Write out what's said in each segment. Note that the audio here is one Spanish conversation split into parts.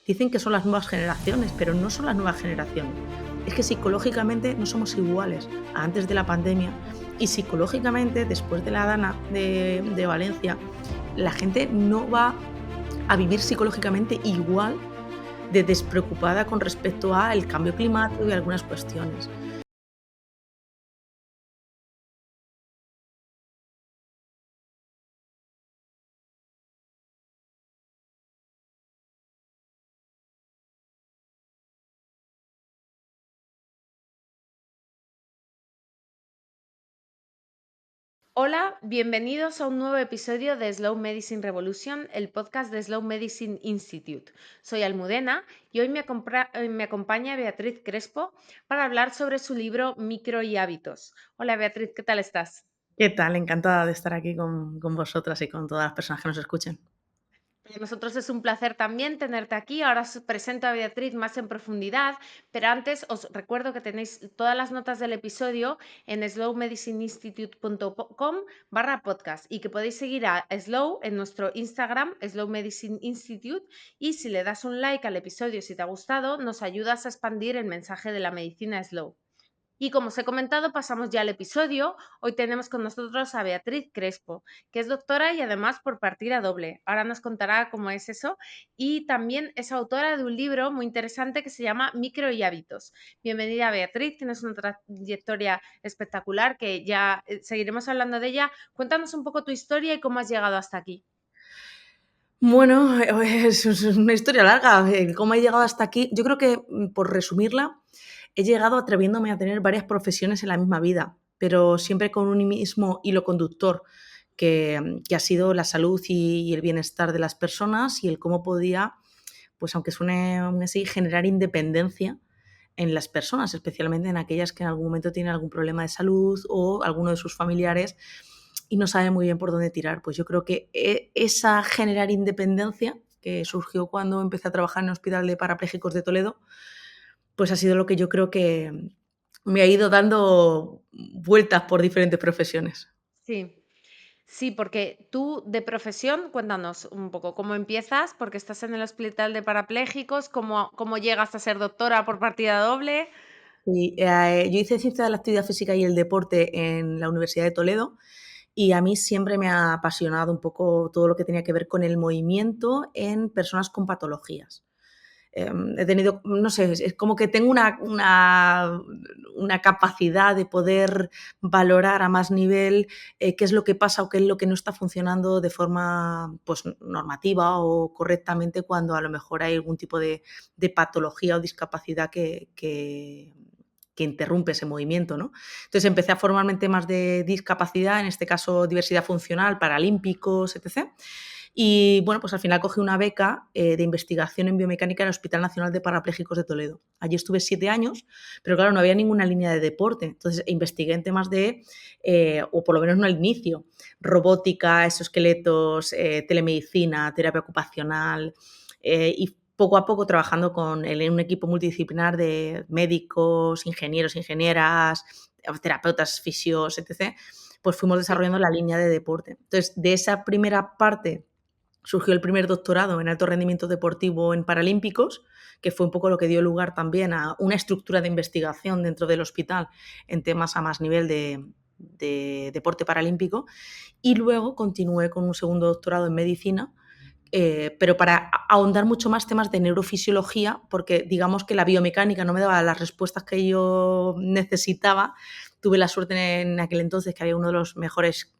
Dicen que son las nuevas generaciones, pero no son las nuevas generaciones. Es que psicológicamente no somos iguales a antes de la pandemia y psicológicamente, después de la Dana de Valencia, la gente no va a vivir psicológicamente igual de despreocupada con respecto al cambio climático y algunas cuestiones. Hola, bienvenidos a un nuevo episodio de Slow Medicine Revolution, el podcast de Slow Medicine Institute. Soy Almudena y hoy me acompaña Beatriz Crespo para hablar sobre su libro Micro y Hábitos. Hola Beatriz, ¿qué tal estás? ¿Qué tal? Encantada de estar aquí con vosotras y con todas las personas que nos escuchen. Para nosotros es un placer también tenerte aquí. Ahora os presento a Beatriz más en profundidad, pero antes os recuerdo que tenéis todas las notas del episodio en slowmedicineinstitute.com/podcast y que podéis seguir a Slow en nuestro Instagram, Slow Medicine Institute, y si le das un like al episodio si te ha gustado, nos ayudas a expandir el mensaje de la medicina Slow. Y como os he comentado, pasamos ya al episodio. Hoy tenemos con nosotros a Beatriz Crespo, que es doctora y además por partida doble. Ahora nos contará cómo es eso. Y también es autora de un libro muy interesante que se llama Micro y Hábitos. Bienvenida Beatriz, tienes una trayectoria espectacular que ya seguiremos hablando de ella. Cuéntanos un poco tu historia y cómo has llegado hasta aquí. Bueno, es una historia larga, cómo he llegado hasta aquí. Yo creo que, por resumirla, he llegado atreviéndome a tener varias profesiones en la misma vida, pero siempre con un mismo hilo conductor, que ha sido la salud y el bienestar de las personas y el cómo podía, pues aunque suene aún así, generar independencia en las personas, especialmente en aquellas que en algún momento tienen algún problema de salud o alguno de sus familiares y no sabe muy bien por dónde tirar. Pues yo creo que esa generar independencia, que surgió cuando empecé a trabajar en el Hospital de Parapléjicos de Toledo, pues ha sido lo que yo creo que me ha ido dando vueltas por diferentes profesiones. Sí. Sí, porque tú de profesión, cuéntanos un poco cómo empiezas, porque estás en el hospital de parapléjicos, cómo llegas a ser doctora por partida doble. Y, yo hice Ciencia de la Actividad Física y el Deporte en la Universidad de Toledo y a mí siempre me ha apasionado un poco todo lo que tenía que ver con el movimiento en personas con patologías. He tenido, no sé, es como que tengo una capacidad de poder valorar a más nivel qué es lo que pasa o qué es lo que no está funcionando de forma pues, normativa o correctamente cuando a lo mejor hay algún tipo de patología o discapacidad que interrumpe ese movimiento, ¿no? Entonces empecé a formarme en temas de discapacidad, en este caso diversidad funcional, paralímpicos, etc. Y bueno, pues al final cogí una beca de investigación en biomecánica en el Hospital Nacional de Parapléjicos de Toledo. Allí estuve 7 años, pero claro, no había ninguna línea de deporte. Entonces investigué en temas de, o por lo menos no al inicio, robótica, exoesqueletos, telemedicina, terapia ocupacional y poco a poco trabajando en un equipo multidisciplinar de médicos, ingenieros, ingenieras, terapeutas, fisios, etc., pues fuimos Sí. desarrollando la línea de deporte. Entonces, de esa primera parte surgió el primer doctorado en alto rendimiento deportivo en paralímpicos, que fue un poco lo que dio lugar también a una estructura de investigación dentro del hospital en temas a más nivel de deporte paralímpico. Y luego continué con un segundo doctorado en medicina, pero para ahondar mucho más temas de neurofisiología, porque digamos que la biomecánica no me daba las respuestas que yo necesitaba. Tuve la suerte en aquel entonces que había uno de los mejores,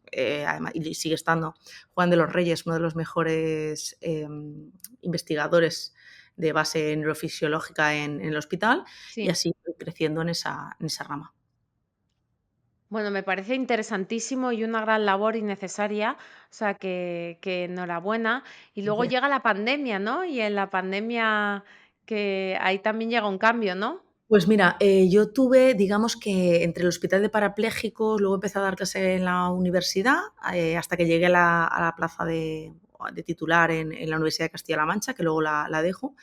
además, y sigue estando, Juan de los Reyes, uno de los mejores investigadores de base neurofisiológica en el hospital, y Sí. así fui creciendo en esa rama. Bueno, me parece interesantísimo y una gran labor innecesaria, o sea que enhorabuena. Y luego llega la pandemia, ¿no? Y en la pandemia que ahí también llega un cambio, ¿no? Pues mira, yo tuve, digamos que entre el hospital de parapléjicos, luego empecé a dar clase en la universidad, hasta que llegué a la plaza de titular en la Universidad de Castilla-La Mancha, que luego la dejo.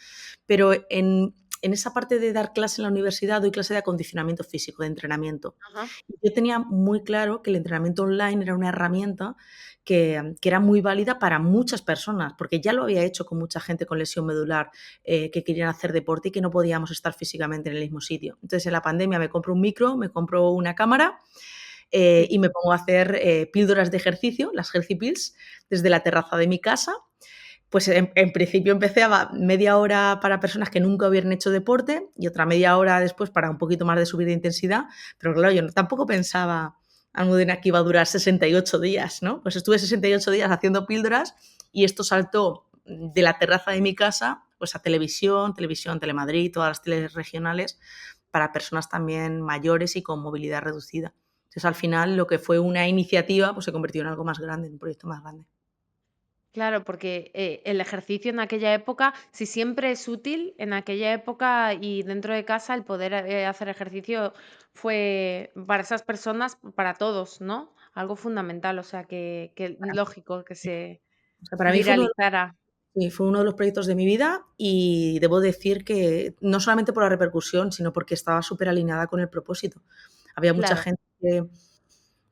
Pero en esa parte de dar clase en la universidad, doy clase de acondicionamiento físico, de entrenamiento. Ajá. Yo tenía muy claro que el entrenamiento online era una herramienta que era muy válida para muchas personas, porque ya lo había hecho con mucha gente con lesión medular que querían hacer deporte y que no podíamos estar físicamente en el mismo sitio. Entonces, en la pandemia me compro un micro, me compro una cámara Sí. y me pongo a hacer píldoras de ejercicio, las Healthy Pills, desde la terraza de mi casa. Pues en principio empecé a media hora para personas que nunca hubieran hecho deporte y otra media hora después para un poquito más de subida de intensidad, pero claro, yo tampoco pensaba Almudena que iba a durar 68 días, ¿no? Pues estuve 68 días haciendo píldoras y esto saltó de la terraza de mi casa pues a televisión, Telemadrid, todas las teles regionales para personas también mayores y con movilidad reducida. Entonces, al final, lo que fue una iniciativa pues se convirtió en algo más grande, en un proyecto más grande. Claro, porque, el ejercicio en aquella época, si siempre es útil, en aquella época y dentro de casa el poder, hacer ejercicio fue para esas personas, para todos, ¿no? Algo fundamental, o sea, que lógico que se O sea, para mí viralizara. fue uno de los proyectos de mi vida y debo decir que no solamente por la repercusión, sino porque estaba súper alineada con el propósito. Había mucha Claro. gente que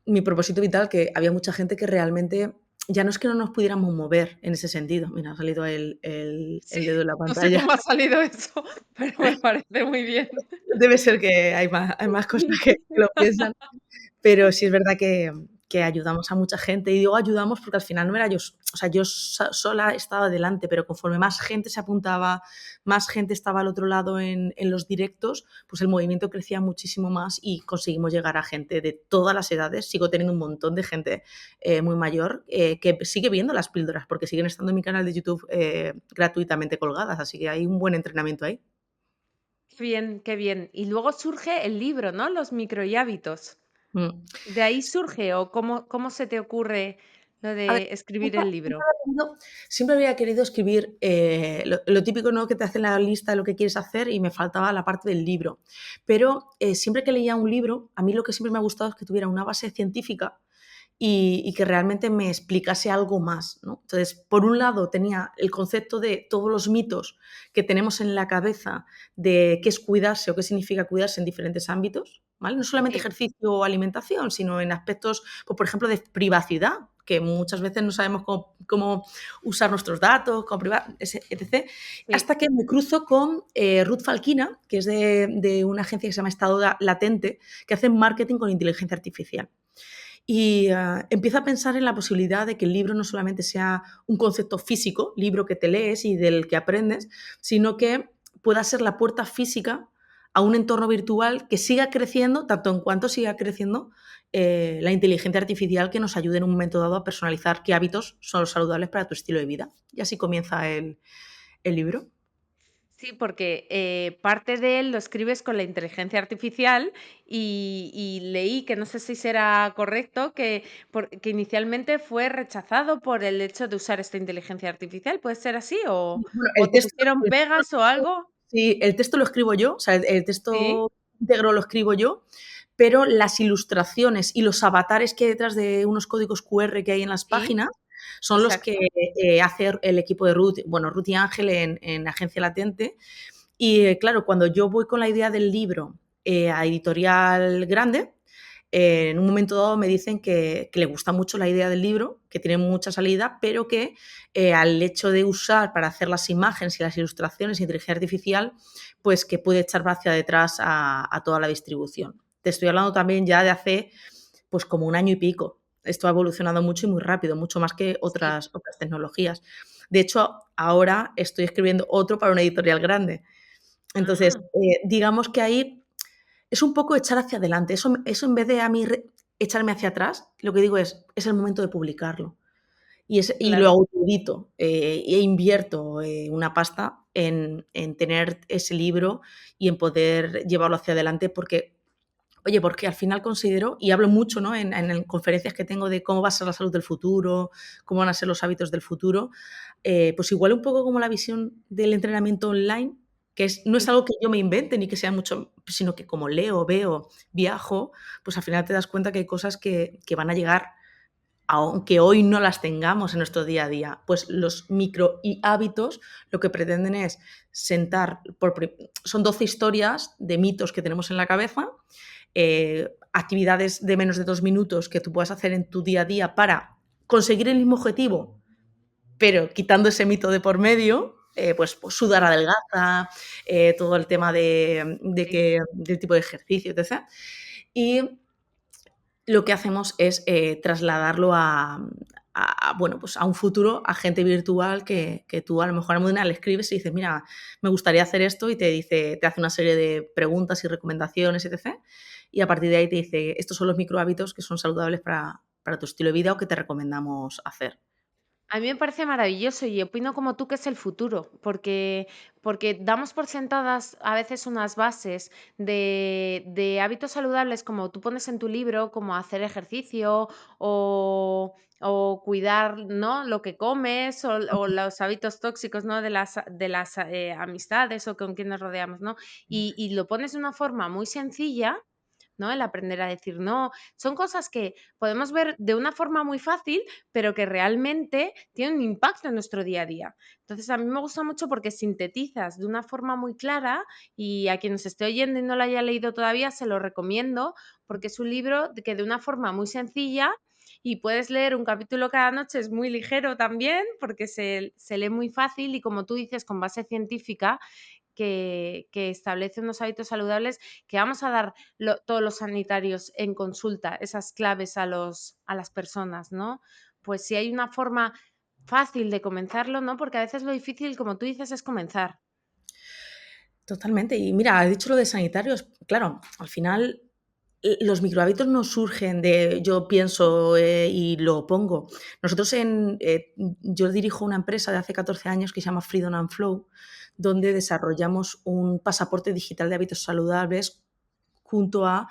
mi propósito vital, que había mucha gente que realmente ya no es que no nos pudiéramos mover en ese sentido. Mira, ha salido Sí, el dedo en la no sé pantalla. cómo ha salido eso, pero me parece muy bien. Debe ser que hay más cosas que lo piensan. Pero sí es verdad que ayudamos a mucha gente, y digo ayudamos porque al final no era yo, o sea, yo sola estaba delante, pero conforme más gente se apuntaba, más gente estaba al otro lado en los directos, pues el movimiento crecía muchísimo más y conseguimos llegar a gente de todas las edades. Sigo teniendo un montón de gente muy mayor que sigue viendo las píldoras porque siguen estando en mi canal de YouTube gratuitamente colgadas, así que hay un buen entrenamiento ahí. Qué bien, qué bien. Y luego surge el libro, ¿no? Los micro y hábitos. Mm. ¿De ahí surge o cómo se te ocurre lo A ver, de escribir siempre el siempre libro? había querido siempre había querido escribir, lo típico, ¿no?, que te hacen la lista de lo que quieres hacer y me faltaba la parte del libro. Pero, siempre que leía un libro, a mí lo que siempre me ha gustado es que tuviera una base científica y que realmente me explicase algo más, ¿no? Entonces, por un lado, tenía el concepto de todos los mitos que tenemos en la cabeza de qué es cuidarse o qué significa cuidarse en diferentes ámbitos, ¿vale? No solamente Sí, ejercicio o alimentación, sino en aspectos, pues, por ejemplo, de privacidad, que muchas veces no sabemos cómo usar nuestros datos, cómo etc. sí. Hasta que me cruzo con Ruth Falquina, que es de una agencia que se llama Estado Latente, que hace marketing con inteligencia artificial. Y empiezo a pensar en la posibilidad de que el libro no solamente sea un concepto físico, libro que te lees y del que aprendes, sino que pueda ser la puerta física a un entorno virtual que siga creciendo, tanto en cuanto siga creciendo la inteligencia artificial que nos ayude en un momento dado a personalizar qué hábitos son los saludables para tu estilo de vida. Y así comienza el libro. Sí, porque, parte de él lo escribes con la inteligencia artificial y leí, que no sé si será correcto, que inicialmente fue rechazado por el hecho de usar esta inteligencia artificial, ¿puede ser así? Bueno, ¿O te pusieron pegas o algo? sí, el texto lo escribo yo, o sea, el Sí, texto íntegro lo escribo yo, pero las ilustraciones y los avatares que hay detrás de unos códigos QR que hay en las sí, páginas son los que exacto. hace el equipo de Ruth, bueno, Ruth y Ángel en Agencia Latente. Y claro, cuando yo voy con la idea del libro a editorial grande, en un momento dado me dicen que le gusta mucho la idea del libro, que tiene mucha salida, pero que al hecho de usar para hacer las imágenes y las ilustraciones inteligencia artificial, pues que puede echar hacia detrás a toda la distribución. Te estoy hablando también ya de hace pues como un año y pico. Esto ha evolucionado mucho y muy rápido, mucho más que Sí. otras tecnologías. De hecho, ahora estoy escribiendo otro para una editorial grande. Entonces, Ah, digamos que ahí es un poco echar hacia adelante. Eso en vez de a mí echarme hacia atrás, lo que digo es el momento de publicarlo. Y lo claro. autoedito e invierto una pasta en tener ese libro y en poder llevarlo hacia adelante porque, oye, porque al final considero, y hablo mucho, ¿no?, en conferencias que tengo de cómo va a ser la salud del futuro, cómo van a ser los hábitos del futuro, pues igual un poco como la visión del entrenamiento online, que no es Sí. algo que yo me invente ni que sea mucho, sino que como leo, veo, viajo, pues al final te das cuenta que hay cosas que van a llegar aunque hoy no las tengamos en nuestro día a día. Pues los micro y hábitos lo que pretenden es sentar, son 12 historias de mitos que tenemos en la cabeza, actividades de menos de 2 minutos que tú puedas hacer en tu día a día para conseguir el mismo objetivo, pero quitando ese mito de por medio, pues sudar adelgaza, todo el tema Sí. del tipo de ejercicio, etc. Y lo que hacemos es trasladarlo bueno, pues a un futuro, a gente virtual que tú a lo mejor a Almudena le escribes y dices, mira, me gustaría hacer esto y te dice, te hace una serie de preguntas y recomendaciones, etc. Y a partir de ahí te dice, estos son los micro hábitos que son saludables para tu estilo de vida o que te recomendamos hacer. A mí me parece maravilloso y opino como tú que es el futuro, porque damos por sentadas a veces unas bases de hábitos saludables, como tú pones en tu libro, como hacer ejercicio o cuidar, ¿no?, lo que comes o los hábitos tóxicos, ¿no?, de las amistades o con quien nos rodeamos, ¿no? Y lo pones de una forma muy sencilla, ¿no? El aprender a decir no. Son cosas que podemos ver de una forma muy fácil, pero que realmente tienen un impacto en nuestro día a día. Entonces, a mí me gusta mucho porque sintetizas de una forma muy clara y a quien nos esté oyendo y no lo haya leído todavía, se lo recomiendo porque es un libro que de una forma muy sencilla y puedes leer un capítulo cada noche, es muy ligero también porque se lee muy fácil y como tú dices, con base científica, que establece unos hábitos saludables que vamos a dar todos los sanitarios en consulta, esas claves a las personas, ¿no? Pues si hay una forma fácil de comenzarlo, ¿no? Porque a veces lo difícil, como tú dices, es comenzar. Totalmente. Y mira, has dicho lo de sanitarios. Claro, al final los microhábitos no surgen de yo pienso y lo pongo. Yo dirijo una empresa de hace 14 años que se llama Freedom and Flow, donde desarrollamos un pasaporte digital de hábitos saludables junto a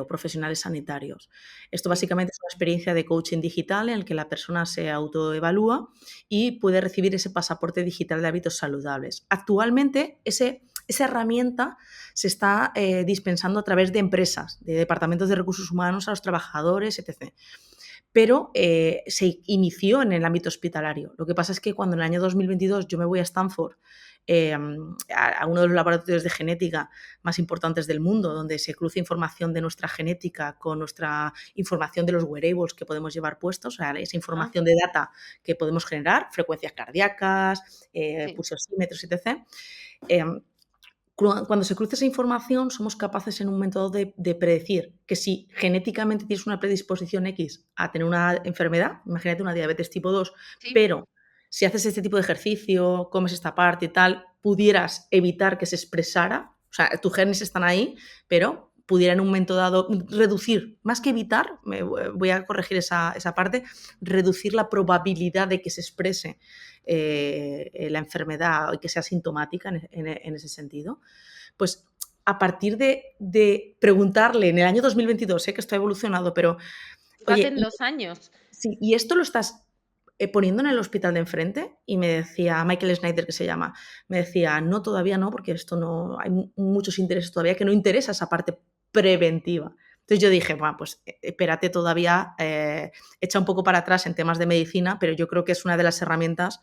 profesionales sanitarios. Esto Sí. básicamente es una experiencia de coaching digital en el que la persona se autoevalúa y puede recibir ese pasaporte digital de hábitos saludables. Actualmente, esa herramienta se está dispensando a través de empresas, de departamentos de recursos humanos a los trabajadores, etc. Pero se inició en el ámbito hospitalario. Lo que pasa es que cuando en el año 2022 yo me voy a Stanford, a uno de los laboratorios de genética más importantes del mundo, donde se cruza información de nuestra genética con nuestra información de los wearables que podemos llevar puestos, o sea, esa Ah, información de data que podemos generar, frecuencias cardíacas, sí. pulsosímetros, etc. Cuando se cruza esa información, somos capaces en un momento dado de predecir que si genéticamente tienes una predisposición X a tener una enfermedad, imagínate una diabetes tipo 2, Sí. pero si haces este tipo de ejercicio, comes esta parte y tal, pudieras evitar que se expresara, o sea, tus genes están ahí, pero pudiera en un momento dado reducir, más que evitar, voy a corregir esa parte, reducir la probabilidad de que se exprese la enfermedad y que sea sintomática en ese sentido. Pues a partir de preguntarle en el año 2022, sé que esto ha evolucionado, pero Fíjate oye, en 2 años. sí, ¿y esto lo estás poniendo en el hospital de enfrente? Y me decía, Michael Snyder, que se llama, me decía, no, todavía no, porque esto no, hay muchos intereses todavía que no interesa esa parte preventiva. Entonces yo dije, bueno, pues espérate todavía, echa un poco para atrás en temas de medicina, pero yo creo que es una de las herramientas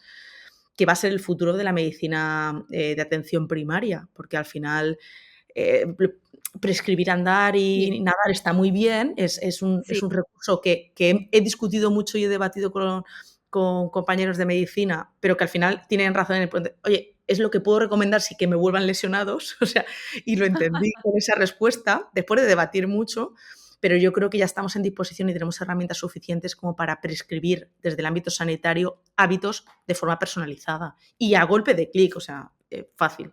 que va a ser el futuro de la medicina de atención primaria, porque al final eh, prescribir andar Sí, y nadar está muy bien, es sí. un recurso que he discutido mucho y he debatido con compañeros de medicina, pero que al final tienen razón en el punto, oye, es lo que puedo recomendar si que me vuelvan lesionados, o sea, y lo entendí con esa respuesta, después de debatir mucho, pero yo creo que ya estamos en disposición y tenemos herramientas suficientes como para prescribir desde el ámbito sanitario hábitos de forma personalizada y a golpe de clic, o sea, fácil.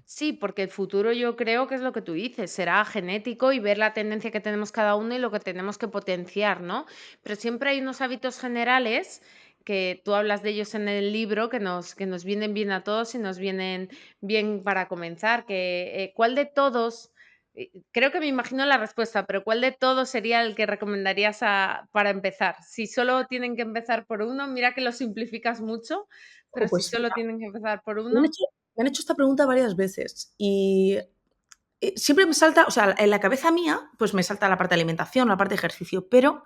Sí, porque el futuro yo creo que es lo que tú dices, será genético y ver la tendencia que tenemos cada uno y lo que tenemos que potenciar, ¿no? Pero siempre hay unos hábitos generales que tú hablas de ellos en el libro que nos vienen bien a todos y nos vienen bien para comenzar. ¿Cuál de todos? Creo que me imagino la respuesta, pero ¿cuál de todos sería el que recomendarías para empezar? Si solo tienen que empezar por uno, mira que lo simplificas mucho, pero si Pues solo tienen que empezar por Me han uno. hecho me han hecho esta pregunta varias veces y, siempre me salta, o sea, en la cabeza mía, pues me salta la parte de alimentación, la parte de ejercicio, pero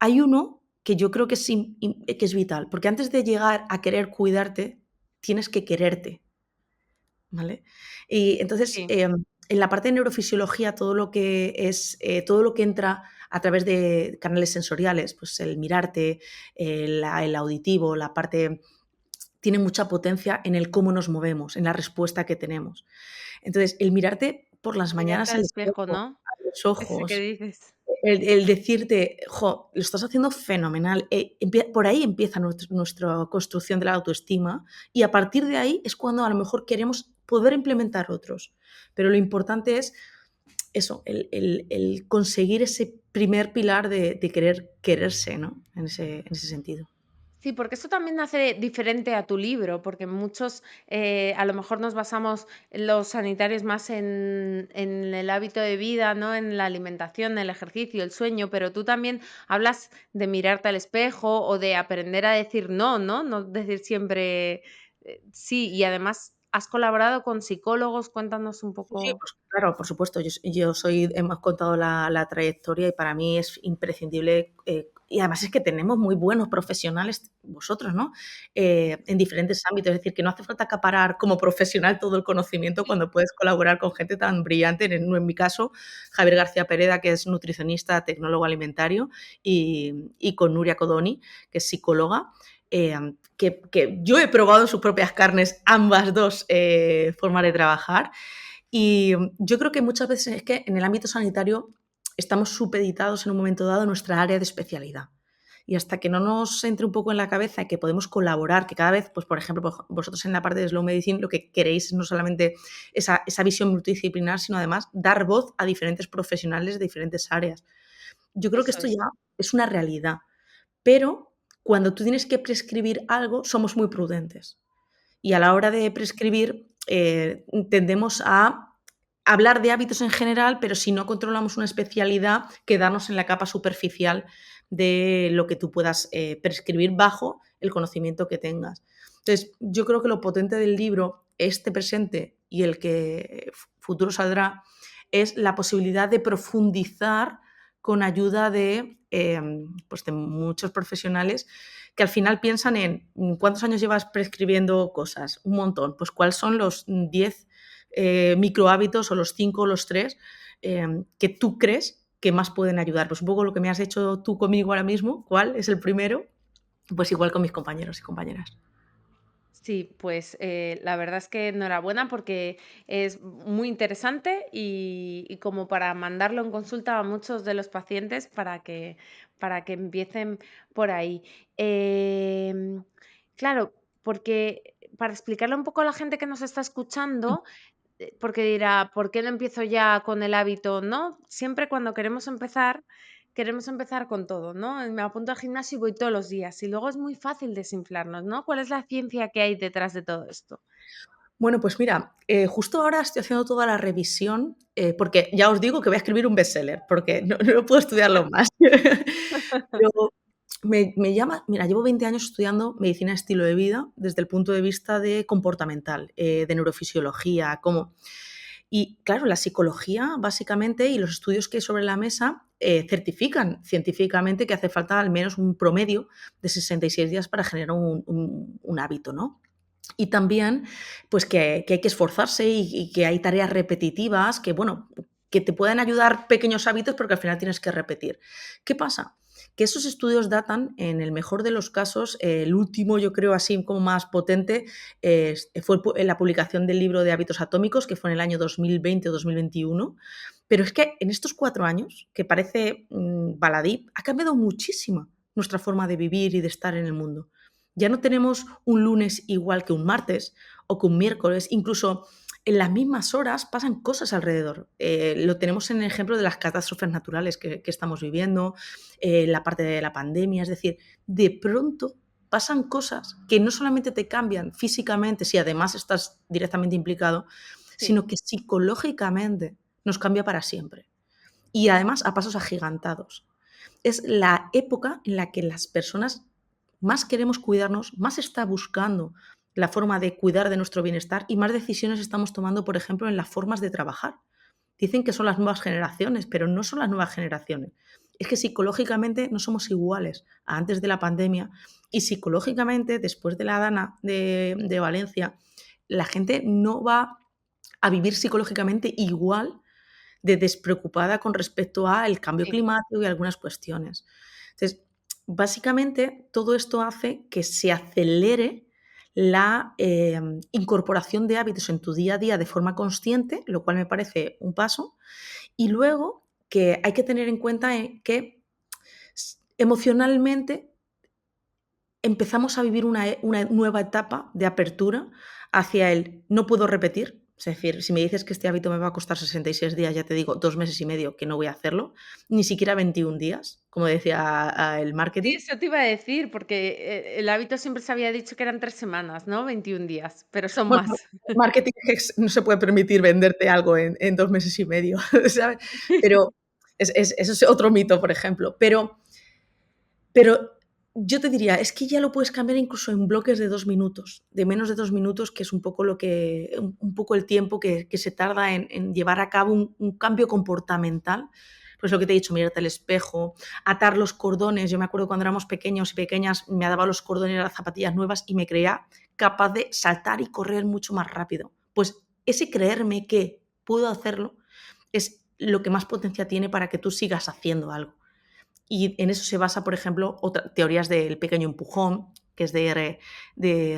hay uno que yo creo que que es vital, porque antes de llegar a querer cuidarte, tienes que quererte, ¿vale? Y entonces, Sí, en la parte de neurofisiología, todo lo que es, todo lo que entra a través de canales sensoriales, pues el mirarte, el auditivo, la parte tiene mucha potencia en el cómo nos movemos, en la respuesta que tenemos. Entonces, el mirarte por las mirarte mañanas al al espejo, espejo, ¿no? a los Ese que ojos, dices. el decirte: "Jo, lo estás haciendo fenomenal", por ahí empieza nuestra construcción de la autoestima, y a partir de ahí es cuando a lo mejor queremos poder implementar otros. Pero lo importante es eso, el conseguir ese primer pilar de querer quererse, ¿no? En ese sentido. Sí, porque esto también hace diferente a tu libro, porque muchos, a lo mejor nos basamos los sanitarios más en el hábito de vida, ¿no? En la alimentación, el ejercicio, el sueño, pero tú también hablas de mirarte al espejo o de aprender a decir no, ¿no? No decir siempre sí, y además has colaborado con psicólogos, cuéntanos un Sí, sí, poco. pues claro, por supuesto. Yo soy hemos contado la trayectoria y para mí es imprescindible, y además es que tenemos muy buenos profesionales, vosotros, ¿no? En diferentes ámbitos. Es decir, que no hace falta acaparar como profesional todo el conocimiento cuando puedes colaborar con gente tan brillante. En mi caso, Javier García Pereda, que es nutricionista, tecnólogo alimentario, y con Nuria Codoni, que es psicóloga, que yo he probado en sus propias carnes ambas 2 formas de trabajar. Y yo creo que muchas veces es que en el ámbito sanitario estamos supeditados en un momento dado a nuestra área de especialidad. Y hasta que no nos entre un poco en la cabeza que podemos colaborar, que cada vez, pues por ejemplo, vosotros en la parte de Slow Medicine lo que queréis es no solamente esa visión multidisciplinar, sino además dar voz a diferentes profesionales de diferentes áreas. Yo creo que Eso esto ya es. es una realidad, pero cuando tú tienes que prescribir algo, somos muy prudentes. Y a la hora de prescribir, tendemos a hablar de hábitos en general, pero si no controlamos una especialidad, quedarnos en la capa superficial de lo que tú puedas prescribir bajo el conocimiento que tengas. Entonces, yo creo que lo potente del libro, este presente y el que futuro saldrá, es la posibilidad de profundizar con ayuda pues de muchos profesionales que al final piensan en cuántos años llevas prescribiendo cosas, un montón, pues cuáles son los 10 microhábitos o los 5 o los 3 que tú crees que más pueden ayudar. Pues un poco lo que me has hecho tú conmigo ahora mismo, ¿cuál es el primero? Pues igual con mis compañeros y compañeras. Sí, pues la verdad es que enhorabuena porque es muy interesante y como para mandarlo en consulta a muchos de los pacientes para que empiecen por ahí. Em, claro, porque para explicarle un poco a la gente que nos está escuchando, porque dirá, ¿por qué no empiezo ya con el hábito? ¿No? Siempre cuando queremos empezar con todo, ¿no? Me apunto al gimnasio y voy todos los días y luego es muy fácil desinflarnos, ¿no? ¿Cuál es la ciencia que hay detrás de todo esto? Bueno, pues mira, justo ahora estoy haciendo toda la revisión, porque ya os digo que voy a escribir un bestseller, porque no puedo estudiarlo más. Pero me llama, mira, llevo 20 años estudiando medicina de estilo de vida desde el punto de vista de comportamental, de neurofisiología, cómo. Y claro, la psicología, básicamente, y los estudios que hay sobre la mesa certifican científicamente que hace falta al menos un promedio de 66 días para generar un hábito, ¿no? Y también, pues que hay que esforzarse y que hay tareas repetitivas que, bueno, que te pueden ayudar pequeños hábitos, porque al final tienes que repetir. ¿Qué pasa? Que esos estudios datan, en el mejor de los casos, el último, yo creo, así como más potente, fue la publicación del libro de hábitos atómicos, que fue en el año 2020 o 2021. Pero es que en estos 4 años, que parece baladí, ha cambiado muchísimo nuestra forma de vivir y de estar en el mundo. Ya no tenemos un lunes igual que un martes o que un miércoles, incluso en las mismas horas pasan cosas alrededor. Lo tenemos en el ejemplo de las catástrofes naturales que estamos viviendo, la parte de la pandemia, es decir, de pronto pasan cosas que no solamente te cambian físicamente, si además estás directamente implicado, Sí. sino que psicológicamente nos cambia para siempre. Y además a pasos agigantados. Es la época en la que las personas más queremos cuidarnos, más está buscando la forma de cuidar de nuestro bienestar y más decisiones estamos tomando, por ejemplo, en las formas de trabajar. Dicen que son las nuevas generaciones, pero no son las nuevas generaciones. es que psicológicamente no somos iguales a antes de la pandemia y psicológicamente, después de la Dana de Valencia, la gente no va a vivir psicológicamente igual de despreocupada con respecto al cambio Sí, climático y algunas cuestiones. Entonces, básicamente, todo esto hace que se acelere la incorporación de hábitos en tu día a día de forma consciente, lo cual me parece un paso. Y luego que hay que tener en cuenta que emocionalmente empezamos a vivir una nueva etapa de apertura hacia el no puedo repetir. Es decir, si me dices que este hábito me va a costar 66 días, ya te digo 2 meses y medio que no voy a hacerlo, ni siquiera 21 días, como decía el sí, marketing. eso te iba a decir, porque el hábito siempre se había dicho que eran 3 semanas, ¿no? 21 días, pero son Bueno, más. marketing no se puede permitir venderte algo en 2 meses y medio, ¿sabes? Pero eso es otro mito, por ejemplo. Pero yo te diría, es que ya lo puedes cambiar incluso en bloques de 2 minutos, de menos de 2 minutos, que es un poco, un poco el tiempo que se tarda en llevar a cabo un cambio comportamental. Pues lo que te he dicho, mirarte al espejo, atar los cordones. Yo me acuerdo cuando éramos pequeños y pequeñas, me daba los cordones a las zapatillas nuevas y me creía capaz de saltar y correr mucho más rápido. Pues ese creerme que puedo hacerlo es lo que más potencia tiene para que tú sigas haciendo algo. Y en eso se basa, por ejemplo, teorías del pequeño empujón, que es de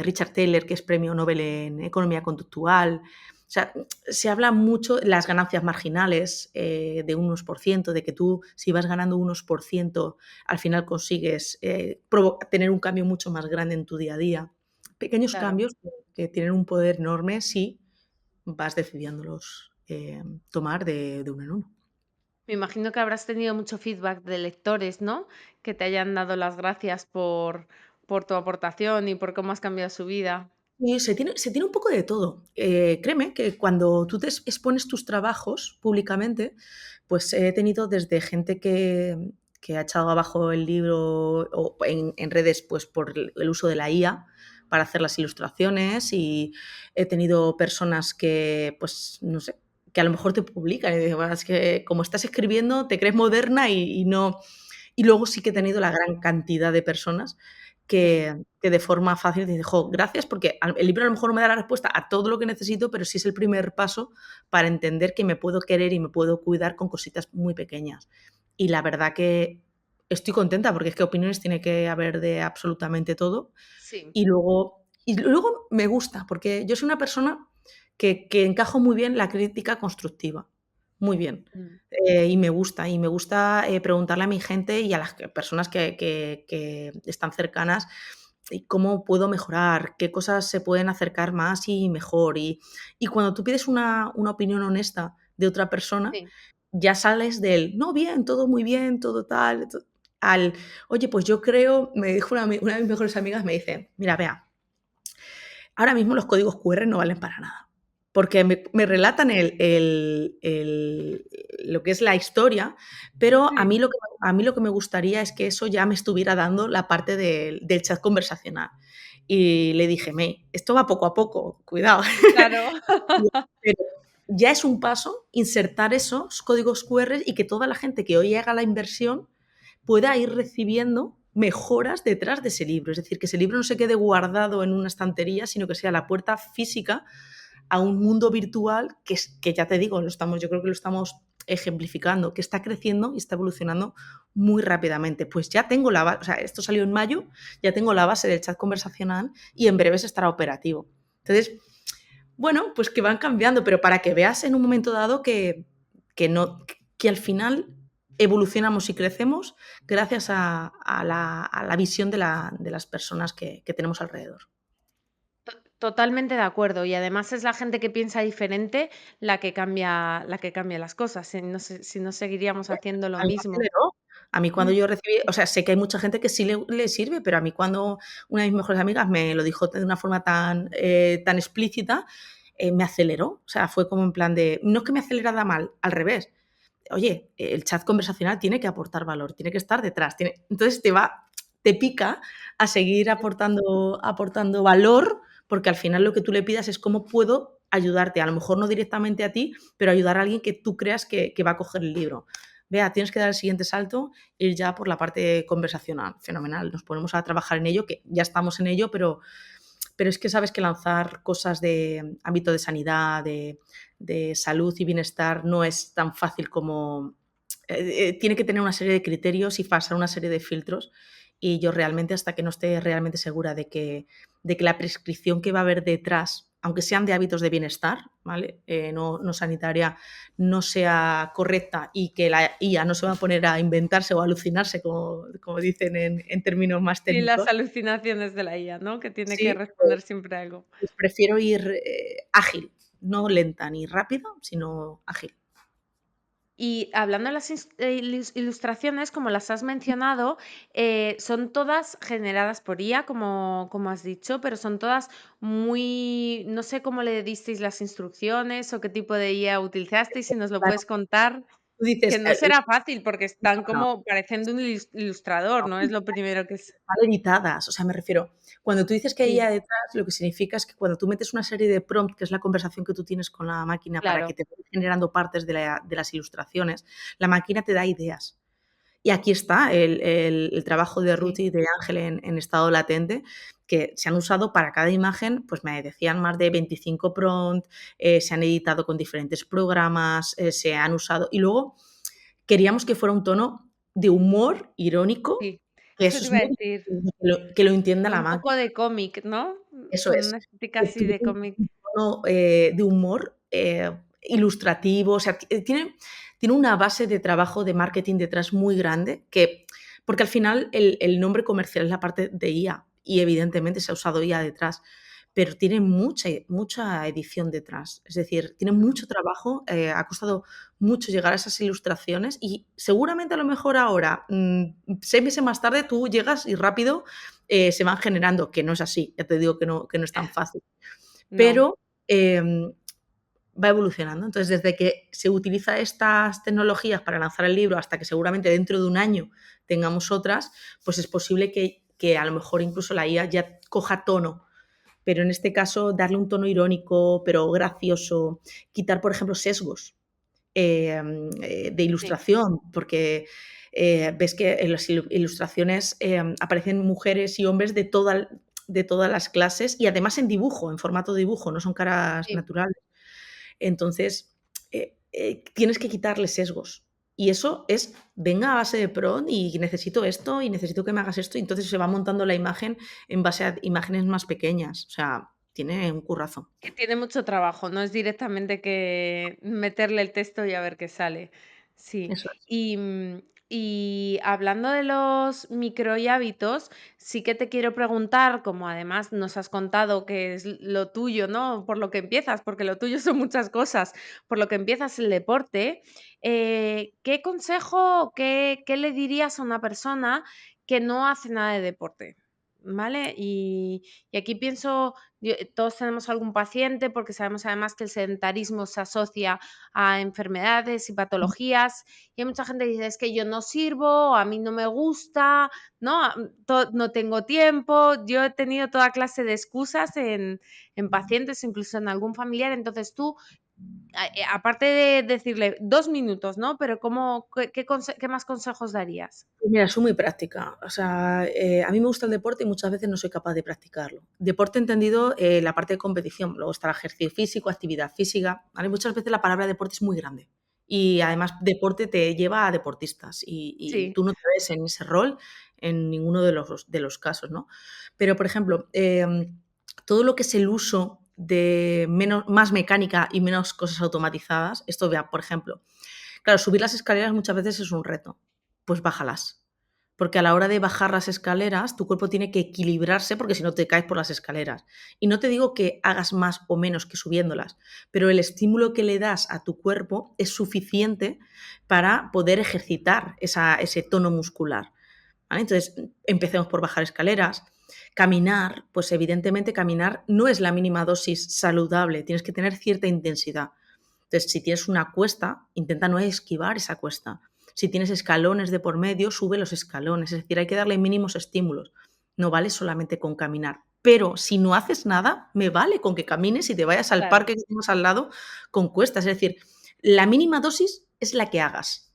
Richard Taylor, que es premio Nobel en economía conductual. O sea, se habla mucho de las ganancias marginales de unos por ciento, de que tú, si vas ganando unos por ciento, al final consigues tener un cambio mucho más grande en tu día a día. Pequeños Claro. cambios que tienen un poder enorme si vas decidiéndolos tomar de uno en uno. Me imagino que habrás tenido mucho feedback de lectores, ¿no? Que te hayan dado las gracias por tu aportación y por cómo has cambiado su vida. Y se tiene un poco de todo. Créeme que cuando tú te expones tus trabajos públicamente, pues he tenido desde gente que ha echado abajo el libro o en redes pues por el uso de la IA para hacer las ilustraciones, y he tenido personas que, pues, no sé, que a lo mejor te publican y dicen: "Bueno, es que como estás escribiendo te crees moderna y no". Y luego sí que he Sí, tenido la gran cantidad de personas sí, que de forma fácil dicen: "Jo, gracias", porque el libro a lo mejor no me da la respuesta a todo lo que necesito, pero sí es el primer paso para entender que me puedo querer y me puedo cuidar con cositas muy pequeñas. Y la verdad que estoy contenta, porque es que opiniones tiene que haber de absolutamente todo. sí. Y luego me gusta, porque yo soy una persona que encajo muy bien la crítica constructiva, muy bien. Mm. Y me gusta preguntarle a mi gente y a las personas que están cercanas, y cómo puedo mejorar, qué cosas se pueden acercar más y mejor. Y cuando tú pides una opinión honesta de otra persona, Sí. ya sales del, no, bien, todo muy bien, todo tal, al, oye, pues yo creo, me dijo una de mis mejores amigas, me dice: "Mira, vea, ahora mismo los códigos QR no valen para nada, porque me relatan lo que es la historia, pero a Sí. mí lo que me gustaría es que eso ya me estuviera dando la parte del chat conversacional". Y le dije: "Mei, esto va poco a poco, cuidado". Claro. Pero ya es un paso insertar esos códigos QR y que toda la gente que hoy haga la inversión pueda ir recibiendo mejoras detrás de ese libro. Es decir, que ese libro no se quede guardado en una estantería, sino que sea la puerta física a un mundo virtual que ya te digo, yo creo que lo estamos ejemplificando, que está creciendo y está evolucionando muy rápidamente. Pues ya tengo o sea, esto salió en mayo, ya tengo la base del chat conversacional y en breves estará operativo. Entonces, bueno, pues que van cambiando, pero para que veas en un momento dado que al final evolucionamos y crecemos gracias a la visión de las personas que tenemos alrededor. Totalmente de acuerdo. Y además es la gente que piensa diferente la que cambia las cosas. Si no seguiríamos haciendo lo A mí me mismo. aceleró. A mí cuando Mm, yo recibí, o sea, sé que hay mucha gente que sí le sirve, pero a mí cuando una de mis mejores amigas me lo dijo de una forma tan explícita, me aceleró. O sea, fue como en plan de, no es que me acelerara mal, al revés. Oye, el chat conversacional tiene que aportar valor, tiene que estar detrás, entonces te pica a seguir aportando valor, porque al final lo que tú le pidas es cómo puedo ayudarte, a lo mejor no directamente a ti, pero ayudar a alguien que tú creas que va a coger el libro. vea, tienes que dar el siguiente salto, ir ya por la parte conversacional. Fenomenal, nos ponemos a trabajar en ello, que ya estamos en ello, pero es que sabes que lanzar cosas de ámbito de sanidad, de salud y bienestar no es tan fácil como... tiene que tener una serie de criterios y pasar una serie de filtros y yo realmente, hasta que no esté realmente segura de que la prescripción que va a haber detrás, aunque sean de hábitos de bienestar, ¿vale? No sanitaria, no sea correcta y que la IA no se va a poner a inventarse o a alucinarse, como dicen en términos más Sí, las técnicos, alucinaciones de la IA, ¿no? Que tiene que sí, responder siempre algo. pues prefiero ir ágil, no lenta ni rápida, sino ágil. Y hablando de las ilustraciones, como las has mencionado, son todas generadas por IA, como has dicho, pero son todas muy, no sé cómo le disteis las instrucciones o qué tipo de IA utilizasteis, si nos lo Claro, puedes contar, tú que dices, no será fácil porque están no, como, parecen de un ilustrador, no, ¿no? Es lo primero que es. mal editadas. O sea, me refiero, cuando tú dices que hay IA Sí, detrás, lo que significa es que cuando tú metes una serie de prompt, que es la conversación que tú tienes con la máquina para que claro, te vaya generando partes de las ilustraciones, la máquina te da ideas. Y aquí está el trabajo de Ruth sí, y de Ángel en estado latente, que se han usado para cada imagen, pues me decían más de 25 prompts, se han editado con diferentes programas, se han usado. Y luego queríamos que fuera un tono de humor irónico, sí. que Eso eso te es iba a muy decir. difícil que lo entienda Y la un poco máquina. de cómic, ¿no? Eso Con es, una estética que así tuviera de cómic. un tono, de humor, ilustrativo, o sea, tiene una base de trabajo de marketing detrás muy grande, que porque al final el nombre comercial es la parte de IA, y evidentemente se ha usado IA detrás, pero tiene mucha edición detrás. Es decir, tiene mucho trabajo, ha costado mucho llegar a esas ilustraciones y seguramente a lo mejor ahora, 6 meses más tarde, tú llegas y rápido se van generando, que no es así, ya te digo que no es tan fácil, No. pero va evolucionando. Entonces, desde que se utiliza estas tecnologías para lanzar el libro hasta que seguramente dentro de un año tengamos otras, pues es posible que a lo mejor incluso la IA ya coja tono, pero en este caso darle un tono irónico, pero gracioso, quitar, por ejemplo, sesgos de Sí, ilustración, porque ves que en las ilustraciones aparecen mujeres y hombres de todas las clases y además en dibujo, en formato de dibujo, no son caras sí. naturales. Entonces, tienes que quitarle sesgos. Y eso es, venga a base de prompt y necesito esto y necesito que me hagas esto. Y entonces se va montando la imagen en base a imágenes más pequeñas. O sea, tiene un currazo. Que tiene mucho trabajo, no es directamente que meterle el texto y a ver qué sale. Sí. Eso es. Y hablando de los micro y hábitos, sí que te quiero preguntar, como además nos has contado que es lo tuyo, ¿no? Por lo que empiezas, porque lo tuyo son muchas cosas, por lo que empiezas el deporte, ¿qué consejo, qué le dirías a una persona que no hace nada de deporte? ¿Vale? Y aquí pienso todos tenemos algún paciente porque sabemos además que el sedentarismo se asocia a enfermedades y patologías y hay mucha gente que dice es que yo no sirvo, a mí no me gusta, no, no tengo tiempo. Yo he tenido toda clase de excusas en pacientes, incluso en algún familiar. Entonces tú, aparte de decirle 2 minutos, ¿no? Pero ¿qué más consejos darías? Pues mira, soy muy práctica. O sea, a mí me gusta el deporte y muchas veces no soy capaz de practicarlo. Deporte entendido, la parte de competición, luego está el ejercicio físico, actividad física, ¿vale? Muchas veces la palabra deporte es muy grande y además deporte te lleva a deportistas y Sí, tú no te ves en ese rol en ninguno de los casos, ¿no? Pero, por ejemplo, todo lo que es el uso de más mecánica y menos cosas automatizadas, esto vea, por ejemplo, claro, subir las escaleras muchas veces es un reto, pues bájalas. Porque a la hora de bajar las escaleras, tu cuerpo tiene que equilibrarse porque si no te caes por las escaleras. Y no te digo que hagas más o menos que subiéndolas, pero el estímulo que le das a tu cuerpo es suficiente para poder ejercitar ese tono muscular. ¿Vale? Entonces, empecemos por bajar escaleras. Caminar, pues evidentemente caminar no es la mínima dosis saludable, tienes que tener cierta intensidad. Entonces, si tienes una cuesta, intenta no esquivar esa cuesta. Si tienes escalones de por medio, sube los escalones. Es decir, hay que darle mínimos estímulos. No vale solamente con caminar. Pero si no haces nada, me vale con que camines y te vayas al claro. parque que tienes al lado con cuestas. Es decir, la mínima dosis es la que hagas.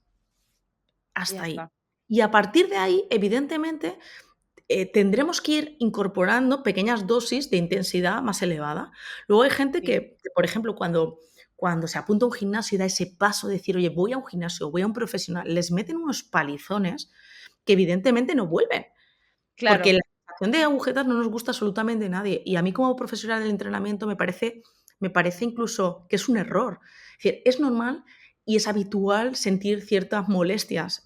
Y ya hasta ahí. está. Y a partir de ahí, evidentemente, tendremos que ir incorporando pequeñas dosis de intensidad más elevada. Luego hay gente Sí, que, por ejemplo, cuando se apunta a un gimnasio y da ese paso de decir: "Oye, voy a un gimnasio, voy a un profesional", les meten unos palizones que evidentemente no vuelven, porque claro, la sensación de agujetas no nos gusta absolutamente a nadie. Y a mí como profesora del entrenamiento me parece incluso que es un error. Es decir, es normal y es habitual sentir ciertas molestias,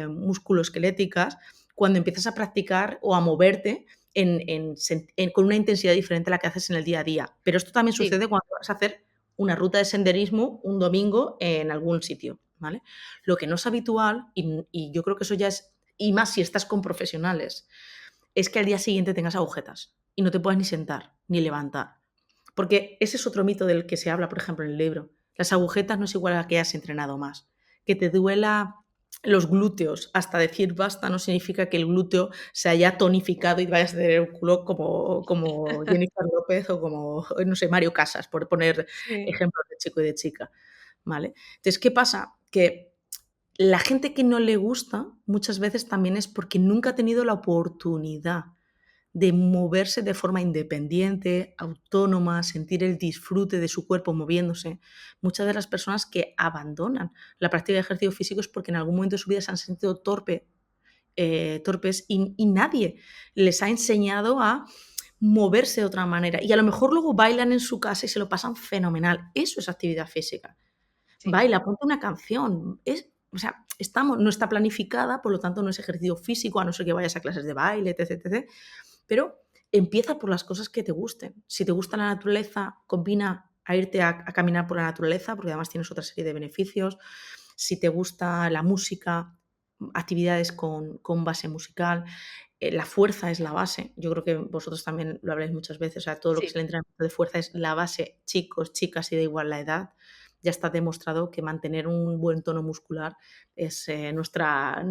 musculoesqueléticas cuando empiezas a practicar o a moverte con una intensidad diferente a la que haces en el día a día. Pero esto también sí, sucede cuando vas a hacer una ruta de senderismo un domingo en algún sitio, ¿vale? Lo que no es habitual, y yo creo que eso ya es, y más si estás con profesionales, es que al día siguiente tengas agujetas y no te puedas ni sentar ni levantar. Porque ese es otro mito del que se habla, por ejemplo, en el libro. Las agujetas no es igual a que hayas entrenado más. Que te duela los glúteos hasta decir basta no significa que el glúteo se haya tonificado y vayas a tener un culo como Jennifer López o como, no sé, Mario Casas, por poner sí, ejemplos de chico y de chica, ¿vale? Entonces, ¿qué pasa? Que la gente que no le gusta muchas veces también es porque nunca ha tenido la oportunidad de moverse de forma independiente, autónoma, sentir el disfrute de su cuerpo moviéndose. Muchas de las personas que abandonan la práctica de ejercicio físico es porque en algún momento de su vida se han sentido torpes y nadie les ha enseñado a moverse de otra manera. Y a lo mejor luego bailan en su casa y se lo pasan fenomenal. Eso es actividad física. sí. Baila, ponte una canción. O sea, no está planificada, por lo tanto no es ejercicio físico, a no ser que vayas a clases de baile, etc, etc. Pero empieza por las cosas que te gusten. Si te gusta la naturaleza, combina a irte a caminar por la naturaleza, porque además tienes otra serie de beneficios. Si te gusta la música, actividades con base musical. La fuerza es la base. Yo creo que vosotros también lo habláis muchas veces. O sea, todo lo que es Sí. el entrenamiento de fuerza es la base. Chicos, chicas y da igual la edad. Ya está demostrado que mantener un buen tono muscular es nuestra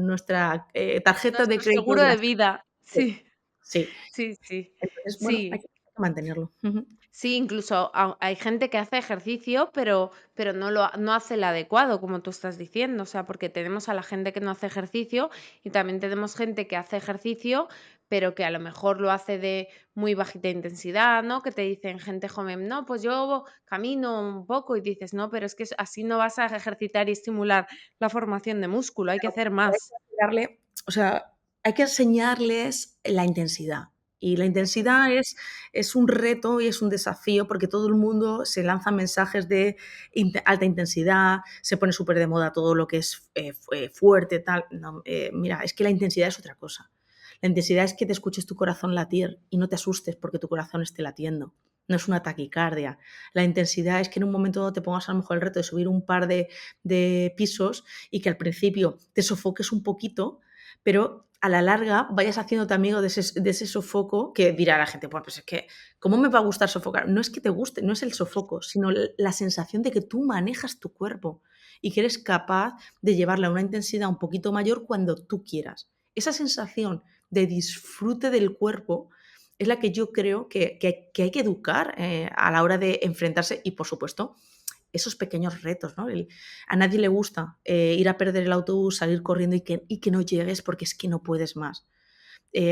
tarjeta de Nuestro crédito seguro de la de salud. vida. Sí, Sí. sí, sí, Entonces, bueno, hay sí. que mantenerlo. Ujú. Sí, incluso hay gente que hace ejercicio, pero no hace el adecuado, como tú estás diciendo. O sea, porque tenemos a la gente que no hace ejercicio y también tenemos gente que hace ejercicio, pero que a lo mejor lo hace de muy bajita intensidad, ¿no? Que te dicen gente joven, no, pues yo camino un poco y dices, no, pero es que así no vas a ejercitar y estimular la formación de músculo, hay que hacer Hay más. que enseñarle, o sea, hay que enseñarles la intensidad. Y la intensidad es un reto y es un desafío porque todo el mundo se lanza mensajes de alta intensidad, se pone súper de moda todo lo que es fuerte, tal. No, mira, es que la intensidad es otra cosa. La intensidad es que te escuches tu corazón latir y no te asustes porque tu corazón esté latiendo. No es una taquicardia. La intensidad es que en un momento dado te pongas a lo mejor el reto de subir un par de pisos y que al principio te sofoques un poquito, pero a la larga vayas haciéndote amigo de ese sofoco que dirá la gente, bueno, pues es que, ¿cómo me va a gustar sofocar? No es que te guste, no es el sofoco, sino la sensación de que tú manejas tu cuerpo y que eres capaz de llevarla a una intensidad un poquito mayor cuando tú quieras. Esa sensación de disfrute del cuerpo es la que yo creo que hay que educar a la hora de enfrentarse y, por supuesto, esos pequeños retos, ¿no? A nadie le gusta ir a perder el autobús, salir corriendo y que no llegues porque es que no puedes más.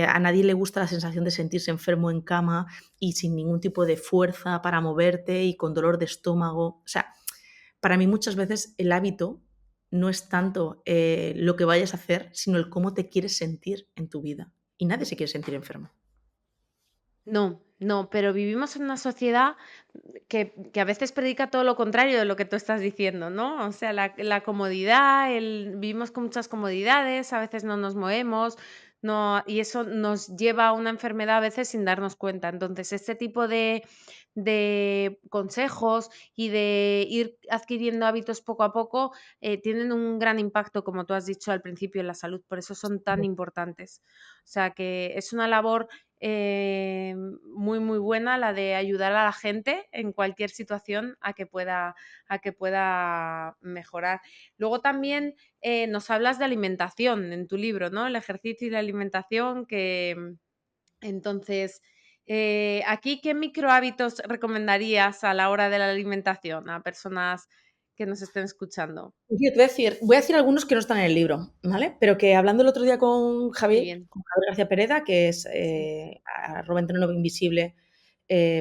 A nadie le gusta la sensación de sentirse enfermo en cama y sin ningún tipo de fuerza para moverte y con dolor de estómago. O sea, para mí muchas veces el hábito no es tanto lo que vayas a hacer, sino el cómo te quieres sentir en tu vida. Y nadie se quiere sentir enfermo. No, no, pero vivimos en una sociedad que a veces predica todo lo contrario de lo que tú estás diciendo, ¿no? O sea, la comodidad, vivimos con muchas comodidades, a veces no nos movemos, no, y eso nos lleva a una enfermedad a veces sin darnos cuenta. Entonces, este tipo de consejos y de ir adquiriendo hábitos poco a poco tienen un gran impacto, como tú has dicho al principio, en la salud. Por eso son tan importantes. O sea, que es una labor muy, muy buena la de ayudar a la gente en cualquier situación a que pueda mejorar. Luego también nos hablas de alimentación en tu libro, ¿no? El ejercicio y la alimentación, entonces, aquí, ¿qué microhábitos recomendarías a la hora de la alimentación a personas que nos estén escuchando. Yo te voy a decir algunos que no están en el libro, ¿vale? Pero que hablando el otro día Muy bien. Con Javier García Pereda, que es Sí. @entreno invisible,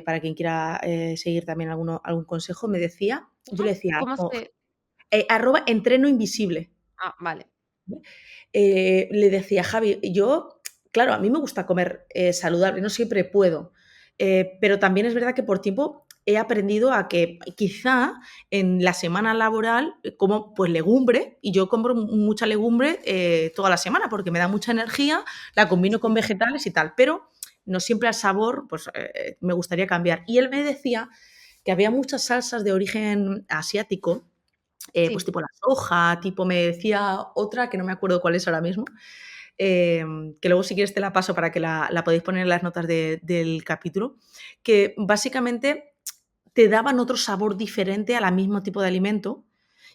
para quien quiera seguir también algún consejo, me decía, yo ¿Cómo? le decía, ¿Cómo como, se...? @entreno invisible. Ah, vale. Le decía, Javi, yo, claro, a mí me gusta comer saludable, no siempre puedo, pero también es verdad que por tiempo he aprendido a que quizá en la semana laboral como pues legumbre y yo compro mucha legumbre toda la semana porque me da mucha energía, la combino con Sí, vegetales y tal, pero no siempre al sabor, pues me gustaría cambiar. Y él me decía que había muchas salsas de origen asiático, pues sí, tipo la soja, tipo me decía otra que no me acuerdo cuál es ahora mismo, que luego si quieres te la paso para que la podéis poner en las notas del capítulo, que básicamente te daban otro sabor diferente al mismo tipo de alimento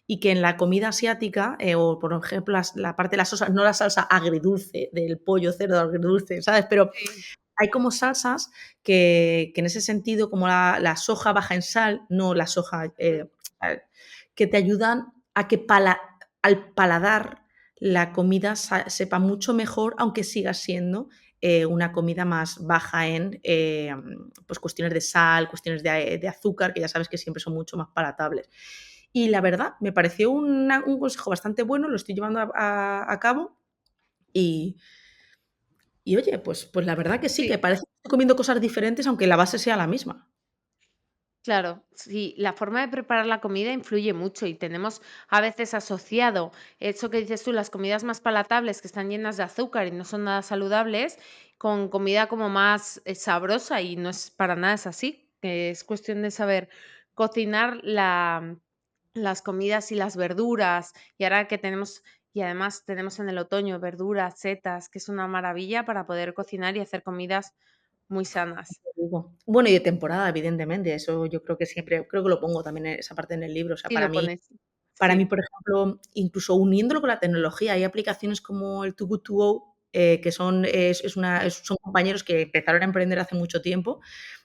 y que en la comida asiática, o por ejemplo la parte de la salsa, no la salsa agridulce del pollo, cerdo agridulce, ¿sabes? Pero sí, hay como salsas que en ese sentido, como la soja baja en sal, no la soja, mm, que te ayudan a que al paladar la comida sepa mucho mejor, aunque siga siendo una comida más baja en pues cuestiones de sal, cuestiones de azúcar, que ya sabes que siempre son mucho más palatables. Y la verdad, me pareció un consejo bastante bueno, lo estoy llevando a cabo y, y oye, pues la verdad que sí, que sí. parece que estoy comiendo cosas diferentes, aunque la base sea la misma. Claro, sí, la forma de preparar la comida influye mucho y tenemos a veces asociado eso que dices tú, las comidas más palatables que están llenas de azúcar y no son nada saludables, con comida como más sabrosa y no es para nada es así, que es cuestión de saber cocinar las comidas y las verduras y ahora que tenemos y además tenemos en el otoño verduras, setas, que es una maravilla para poder cocinar y hacer comidas muy sanas. Te digo. Bueno, y de temporada, evidentemente, eso yo creo que siempre, creo que lo pongo también esa parte en el libro. O sea, Sí, lo pones. para mí, Sí, por ejemplo, incluso uniéndolo con la tecnología, hay aplicaciones como el Too Good To Go, que son compañeros que empezaron a emprender hace mucho tiempo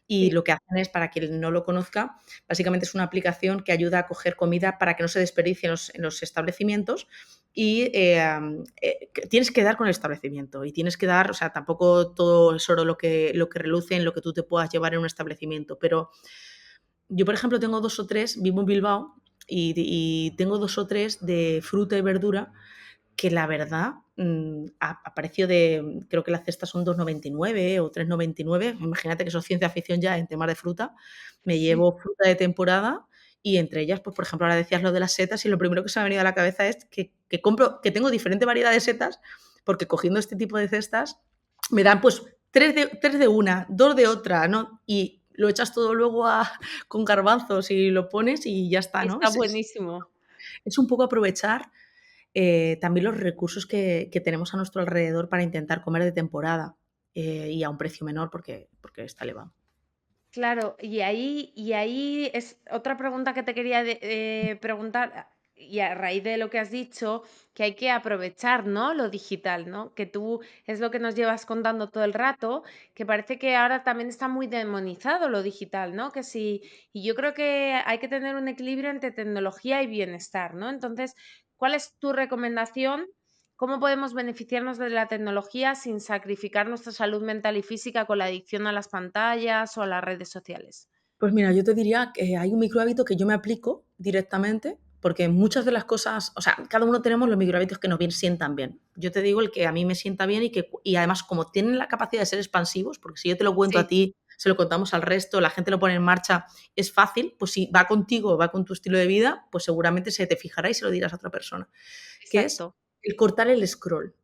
y sí. lo que hacen es, para quien no lo conozca, básicamente es una aplicación que ayuda a coger comida para que no se desperdicie en los establecimientos y que tienes que dar con el establecimiento y tienes que dar, o sea, tampoco todo es oro lo que reluce en lo que tú te puedas llevar en un establecimiento, pero yo, por ejemplo, tengo 2 o 3, vivo en Bilbao y tengo 2 o 3 de fruta y verdura que la verdad, a precio de, creo que las cestas son 2,99 o 3,99. Imagínate que eso es ciencia ficción ya en temas de fruta. Me Sí, llevo fruta de temporada y entre ellas, pues, por ejemplo, ahora decías lo de las setas y lo primero que se me ha venido a la cabeza es que tengo diferente variedad de setas, porque cogiendo este tipo de cestas me dan, pues, 3 de una, 2 de otra, ¿no? Y lo echas todo luego con garbanzos y lo pones y ya está, ¿no? está buenísimo. Es un poco aprovechar también los recursos que tenemos a nuestro alrededor para intentar comer de temporada y a un precio menor porque está elevado. Claro, y ahí es otra pregunta que te quería preguntar, y a raíz de lo que has dicho, que hay que aprovechar, ¿no? Lo digital, ¿no? Que tú es lo que nos llevas contando todo el rato, que parece que ahora también está muy demonizado lo digital, ¿no? Que sí, y yo creo que hay que tener un equilibrio entre tecnología y bienestar, ¿no? Entonces, ¿cuál es tu recomendación? ¿Cómo podemos beneficiarnos de la tecnología sin sacrificar nuestra salud mental y física con la adicción a las pantallas o a las redes sociales? Pues mira, yo te diría que hay un microhábito que yo me aplico directamente, porque muchas de las cosas, o sea, cada uno tenemos los microhábitos que nos bien sientan bien. Yo te digo el que a mí me sienta bien y además como tienen la capacidad de ser expansivos, porque si yo te lo cuento a Sí, ti, se lo contamos al resto, la gente lo pone en marcha, es fácil, pues si va contigo, va con tu estilo de vida, pues seguramente se te fijará y se lo dirás a otra persona, que es exacto. el cortar el scroll.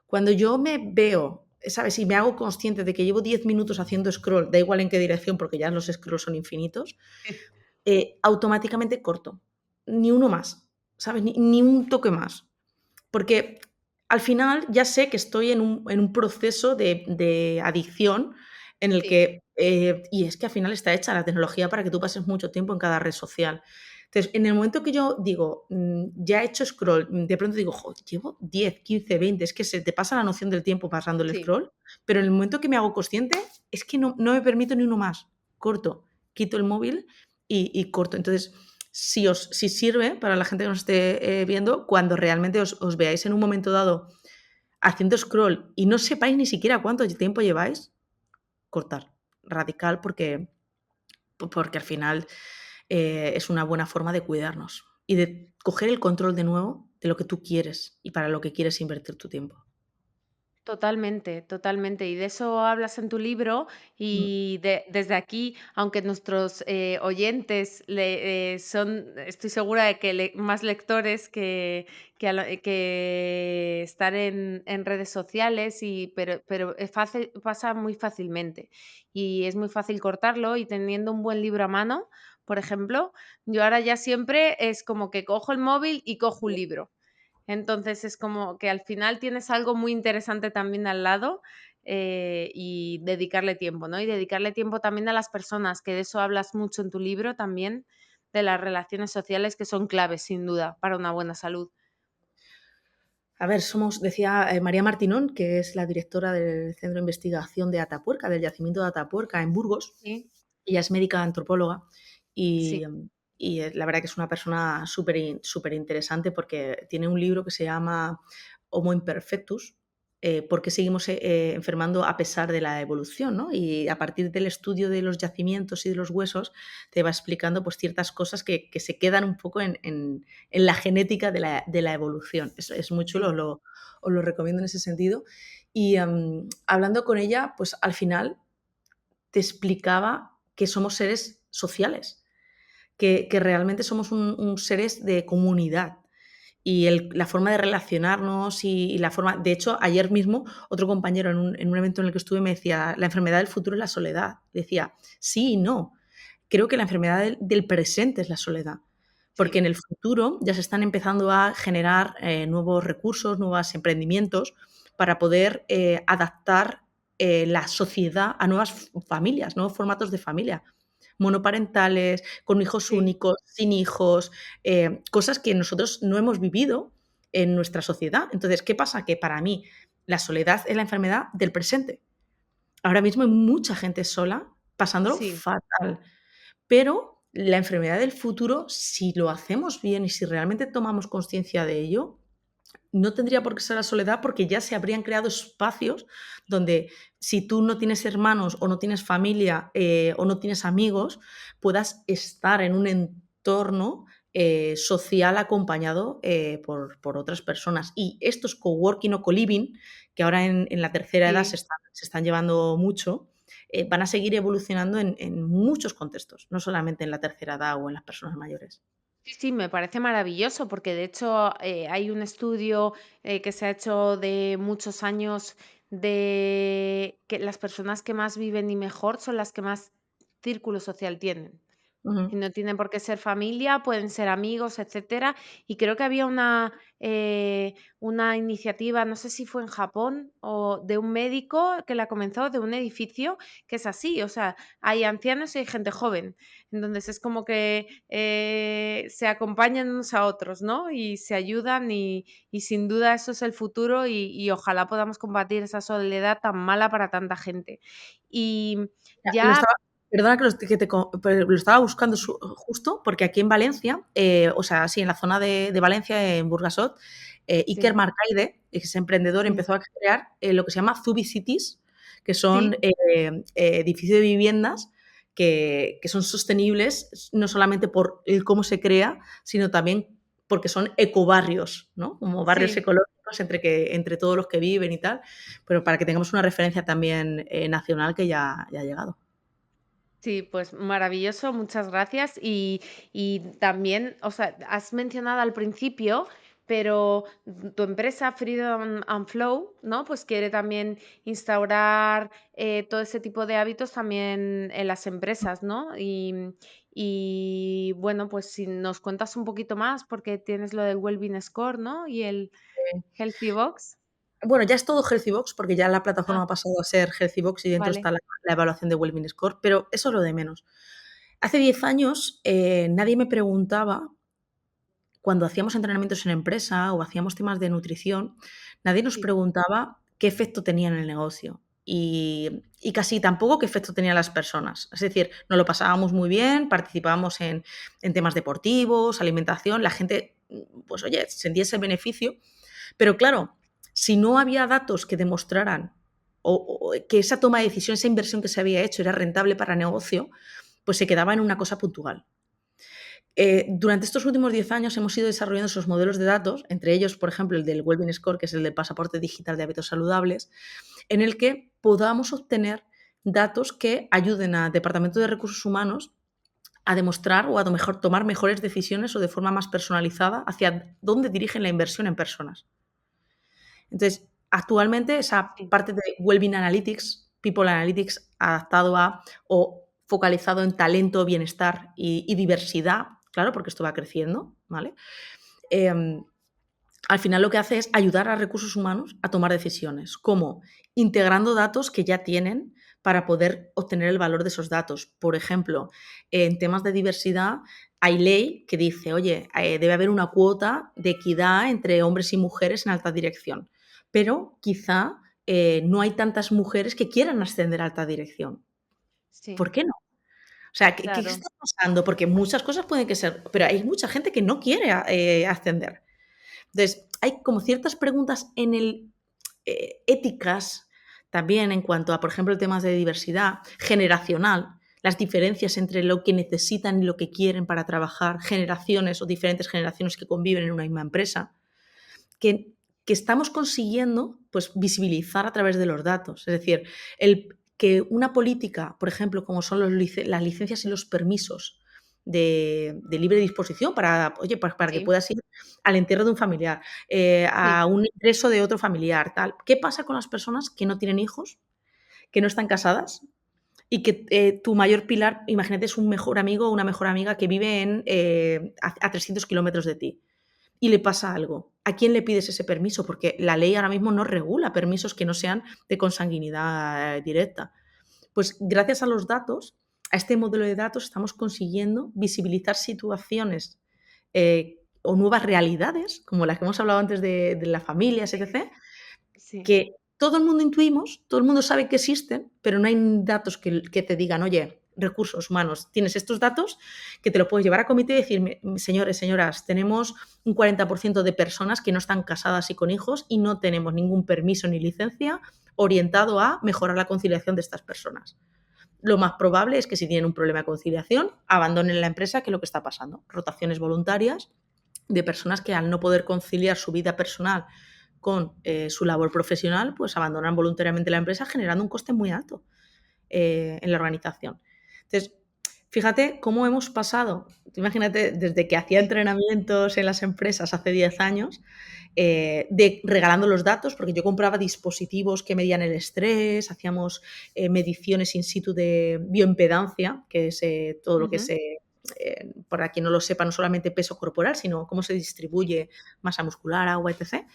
Cuando yo me veo, ¿sabes? Y me hago consciente de que llevo 10 minutos haciendo scroll, da igual en qué dirección, porque ya los scrolls son infinitos, automáticamente corto. Ni uno más, ¿sabes? Ni un toque más. Porque al final ya sé que estoy en un proceso de adicción en el Sí, que, y es que al final está hecha la tecnología para que tú pases mucho tiempo en cada red social. Entonces, en el momento que yo digo, ya he hecho scroll, de pronto digo, jo, llevo 10, 15, 20, es que se te pasa la noción del tiempo pasando el sí, scroll, pero en el momento que me hago consciente, es que no me permito ni uno más. Corto, quito el móvil y corto. Entonces, si sirve para la gente que nos esté viendo, cuando realmente os veáis en un momento dado haciendo scroll y no sepáis ni siquiera cuánto tiempo lleváis, cortar. Radical porque al final es una buena forma de cuidarnos y de coger el control de nuevo de lo que tú quieres y para lo que quieres invertir tu tiempo. Totalmente, totalmente. Y de eso hablas en tu libro Mm, y desde aquí, aunque nuestros oyentes estoy segura de que más lectores que estar en redes sociales, pero pasa muy fácilmente y es muy fácil cortarlo y teniendo un buen libro a mano, por ejemplo, yo ahora ya siempre es como que cojo el móvil y cojo un libro. Entonces es como que al final tienes algo muy interesante también al lado y dedicarle tiempo, ¿no? Y dedicarle tiempo también a las personas, que de eso hablas mucho en tu libro también, de las relaciones sociales que son claves, sin duda, para una buena salud. A ver, decía María Martinón, que es la directora del Centro de Investigación de Atapuerca, del yacimiento de Atapuerca en Burgos. Sí, Ella es médica antropóloga y, sí, la verdad que es una persona súper interesante porque tiene un libro que se llama Homo Imperfectus, ¿por qué seguimos enfermando a pesar de la evolución? ¿No? Y a partir del estudio de los yacimientos y de los huesos te va explicando pues, ciertas cosas que se quedan un poco en la genética de la evolución. Es muy chulo, sí, os lo recomiendo en ese sentido. Y hablando con ella, pues al final te explicaba que somos seres sociales, que realmente somos un seres de comunidad. Y la forma de relacionarnos y la forma. De hecho, ayer mismo, otro compañero en un evento en el que estuve me decía: la enfermedad del futuro es la soledad. Decía, sí y no. Creo que la enfermedad del presente es la soledad. Porque sí, en el futuro ya se están empezando a generar nuevos recursos, nuevos emprendimientos para poder adaptar la sociedad a nuevas familias, nuevos formatos de familia, monoparentales, con hijos sí, únicos, sin hijos, cosas que nosotros no hemos vivido en nuestra sociedad. Entonces, ¿qué pasa? Que para mí la soledad es la enfermedad del presente. Ahora mismo hay mucha gente sola pasándolo sí. fatal, pero la enfermedad del futuro, si lo hacemos bien y si realmente tomamos conciencia de ello, no tendría por qué ser la soledad porque ya se habrían creado espacios donde si tú no tienes hermanos o no tienes familia o no tienes amigos, puedas estar en un entorno social acompañado por otras personas. Y estos coworking o co-living, que ahora en la tercera edad Sí. se están llevando mucho, van a seguir evolucionando en muchos contextos, no solamente en la tercera edad o en las personas mayores. Sí, sí, me parece maravilloso porque de hecho hay un estudio que se ha hecho de muchos años de que las personas que más viven y mejor son las que más círculo social tienen. Y Ujú. no tienen por qué ser familia, pueden ser amigos, etcétera. Y creo que había una iniciativa, no sé si fue en Japón o de un médico que la comenzó de un edificio que es así, o sea, hay ancianos y hay gente joven. Entonces es como que se acompañan unos a otros, ¿no? Y se ayudan y sin duda eso es el futuro y ojalá podamos combatir esa soledad tan mala para tanta gente. Y Lo ya, estaba perdona que te co pero lo estaba buscando justo porque aquí en Valencia, o sea, sí, en la zona de Valencia, en Burgasot, Iker sí, Marcaide, ese emprendedor, sí, empezó a crear, lo que se llama Zubi Cities, que son, sí. edificios de viviendas que son sostenibles, no solamente por el cómo se crea, sino también porque son ecobarrios, ¿no? Como barrios Sí, ecológicos entre todos los que viven y tal, pero para que tengamos una referencia también, nacional que ya ha llegado. sí, pues maravilloso, muchas gracias. Y también, o sea, has mencionado al principio, pero tu empresa Freedom and Flow, ¿no? Pues quiere también instaurar todo ese tipo de hábitos también en las empresas, ¿no? Y bueno, pues si nos cuentas un poquito más, porque tienes lo del Wellbeing Score, ¿no? Y el Healthy Box. Bueno, ya es todo Healthybox, porque ya la plataforma Ah, ha pasado a ser Healthybox y dentro vale, está la evaluación de Wellbeing Score, pero eso es lo de menos. Hace 10 años, nadie me preguntaba, cuando hacíamos entrenamientos en empresa o hacíamos temas de nutrición, nadie nos sí, preguntaba qué efecto tenía en el negocio. y casi tampoco qué efecto tenían las personas. Es decir, nos lo pasábamos muy bien, participábamos en temas deportivos, alimentación, la gente, pues oye, sentía ese beneficio, pero claro, si no había datos que demostraran o que esa toma de decisión, esa inversión que se había hecho era rentable para el negocio, pues se quedaba en una cosa puntual. Durante estos últimos 10 años hemos ido desarrollando esos modelos de datos, entre ellos, por ejemplo, el del Wellbeing Score, que es el del pasaporte digital de hábitos saludables, en el que podamos obtener datos que ayuden al Departamento de Recursos Humanos a demostrar o a lo mejor tomar mejores decisiones o de forma más personalizada hacia dónde dirigen la inversión en personas. Entonces, actualmente esa Sí, parte de Wellbeing Analytics, People Analytics, adaptado a o focalizado en talento, bienestar y diversidad, claro, porque esto va creciendo, ¿vale? Em, Al final lo que hace es ayudar a recursos humanos a tomar decisiones, como integrando datos que ya tienen para poder obtener el valor de esos datos. Por ejemplo, en temas de diversidad hay ley que dice, oye, debe haber una cuota de equidad entre hombres y mujeres en alta dirección, pero quizá no hay tantas mujeres que quieran ascender a alta dirección. sí, ¿Por qué no? O sea, ¿qué claro, está pasando? Porque muchas cosas pueden que ser, pero hay mucha gente que no quiere ascender. Entonces, hay como ciertas preguntas en el éticas también en cuanto a, por ejemplo, temas de diversidad generacional, las diferencias entre lo que necesitan y lo que quieren para trabajar, generaciones o diferentes generaciones que conviven en una misma empresa, que, que estamos consiguiendo pues, visibilizar a través de los datos. Es decir, el, que una política, por ejemplo, como son las licencias y los permisos de libre disposición para, oye, para que sí, puedas ir al entierro de un familiar, sí, a un ingreso de otro familiar, tal. ¿Qué pasa con las personas que no tienen hijos, que no están casadas y que tu mayor pilar, imagínate, es un mejor amigo o una mejor amiga que vive a 300 kilómetros de ti? Y le pasa algo. ¿A quién le pides ese permiso? Porque la ley ahora mismo no regula permisos que no sean de consanguinidad directa. Pues gracias a los datos, a este modelo de datos, estamos consiguiendo visibilizar situaciones o nuevas realidades, como las que hemos hablado antes de las familias, etc., sí. que todo el mundo intuimos, todo el mundo sabe que existen, pero no hay datos que te digan, oye, recursos humanos, tienes estos datos que te lo puedes llevar a comité y decir, señores, señoras, tenemos un 40% de personas que no están casadas y con hijos y no tenemos ningún permiso ni licencia orientado a mejorar la conciliación de estas personas. Lo más probable es que si tienen un problema de conciliación, abandonen la empresa, que es lo que está pasando. Rotaciones voluntarias de personas que al no poder conciliar su vida personal con su labor profesional, pues abandonan voluntariamente la empresa generando un coste muy alto en la organización. Entonces, fíjate cómo hemos pasado, imagínate, desde que hacía entrenamientos en las empresas hace 10 años, de regalando los datos, porque yo compraba dispositivos que medían el estrés, hacíamos mediciones in situ de bioimpedancia, que es todo lo que Ujú. es, para quien no lo sepa, no solamente peso corporal, sino cómo se distribuye masa muscular, agua, etc.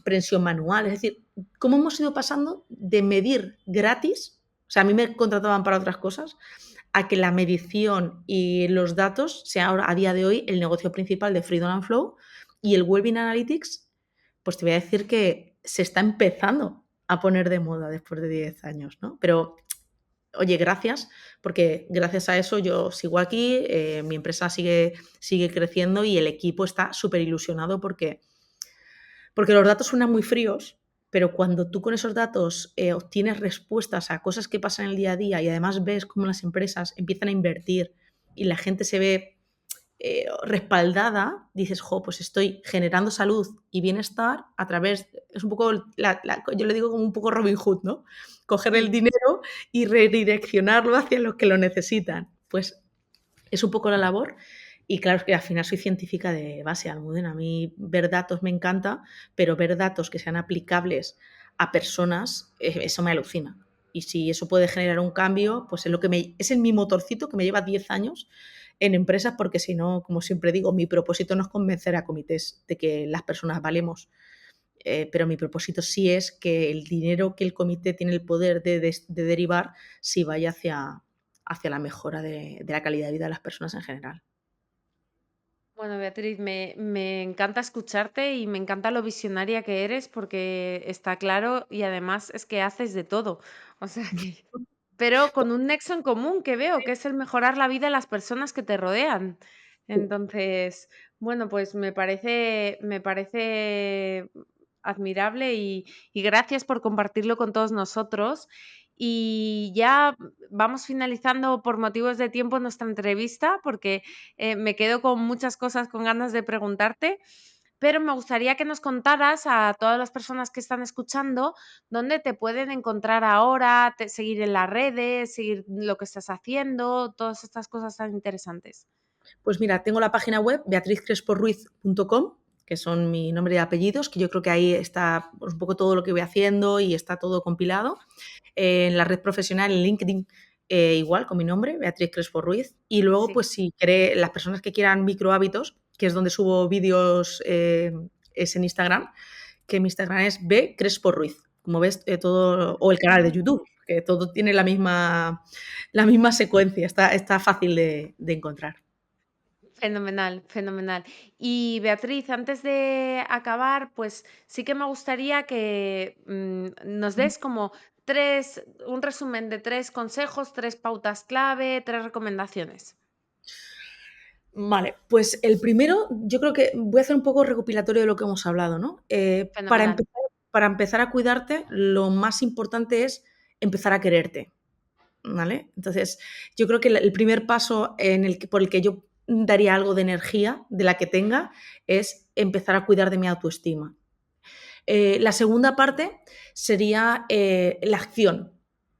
Prensión manual, es decir, cómo hemos ido pasando de medir gratis, o sea, a mí me contrataban para otras cosas, a que la medición y los datos sea ahora, a día de hoy, el negocio principal de Freedom and Flow, y el Wellbeing Analytics, pues te voy a decir que se está empezando a poner de moda después de 10 años, ¿no? Pero, oye, gracias, porque gracias a eso yo sigo aquí, mi empresa sigue creciendo y el equipo está súper ilusionado porque los datos suenan muy fríos, pero cuando tú con esos datos obtienes respuestas a cosas que pasan en el día a día y además ves cómo las empresas empiezan a invertir y la gente se ve respaldada, dices, jo, pues estoy generando salud y bienestar a través, es un poco, yo le digo como un poco Robin Hood, ¿no? Coger el Sí. dinero y redireccionarlo hacia los que lo necesitan. Pues es un poco la labor. Y claro, es que al final soy científica de base, Almudena. A mí ver datos me encanta, pero ver datos que sean aplicables a personas, eso me alucina. Y si eso puede generar un cambio, pues es mi motorcito que me lleva 10 años en empresas, porque si no, como siempre digo, mi propósito no es convencer a comités de que las personas valemos, pero mi propósito sí es que el dinero que el comité tiene el poder de derivar, sí vaya hacia la mejora de la calidad de vida de las personas en general. Bueno, Beatriz, me encanta escucharte y me encanta lo visionaria que eres porque está claro y además es que haces de todo. O sea que, pero con un nexo en común que veo, que es el mejorar la vida de las personas que te rodean. Entonces, bueno, pues me parece admirable y gracias por compartirlo con todos nosotros. Y ya vamos finalizando por motivos de tiempo nuestra entrevista, porque me quedo con muchas cosas con ganas de preguntarte, pero me gustaría que nos contaras a todas las personas que están escuchando dónde te pueden encontrar ahora, seguir en las redes, seguir lo que estás haciendo, todas estas cosas tan interesantes. Pues mira, tengo la página web beatrizcresporruiz.com, que son mi nombre y apellidos, que yo creo que ahí está pues, un poco todo lo que voy haciendo y está todo compilado. En la red profesional, en LinkedIn, igual, con mi nombre, Beatriz Crespo Ruiz. Y luego, Sí, pues si las personas que quieran microhábitos, que es donde subo vídeos, es en Instagram, que mi Instagram es B Crespo Ruiz. Como ves, todo, o el canal de YouTube, que todo tiene la misma secuencia, está fácil de encontrar. fenomenal, fenomenal. Y Beatriz, antes de acabar, pues sí que me gustaría que nos des como un resumen de 3 consejos, 3 pautas clave, 3 recomendaciones. Vale, pues el primero, yo creo que voy a hacer un poco recopilatorio de lo que hemos hablado, ¿no? Fenomenal. Para empezar a cuidarte, lo más importante es empezar a quererte, ¿vale? Entonces, yo creo que el primer paso por el que yo daría algo de energía de la que tenga es empezar a cuidar de mi autoestima. La segunda parte sería la acción,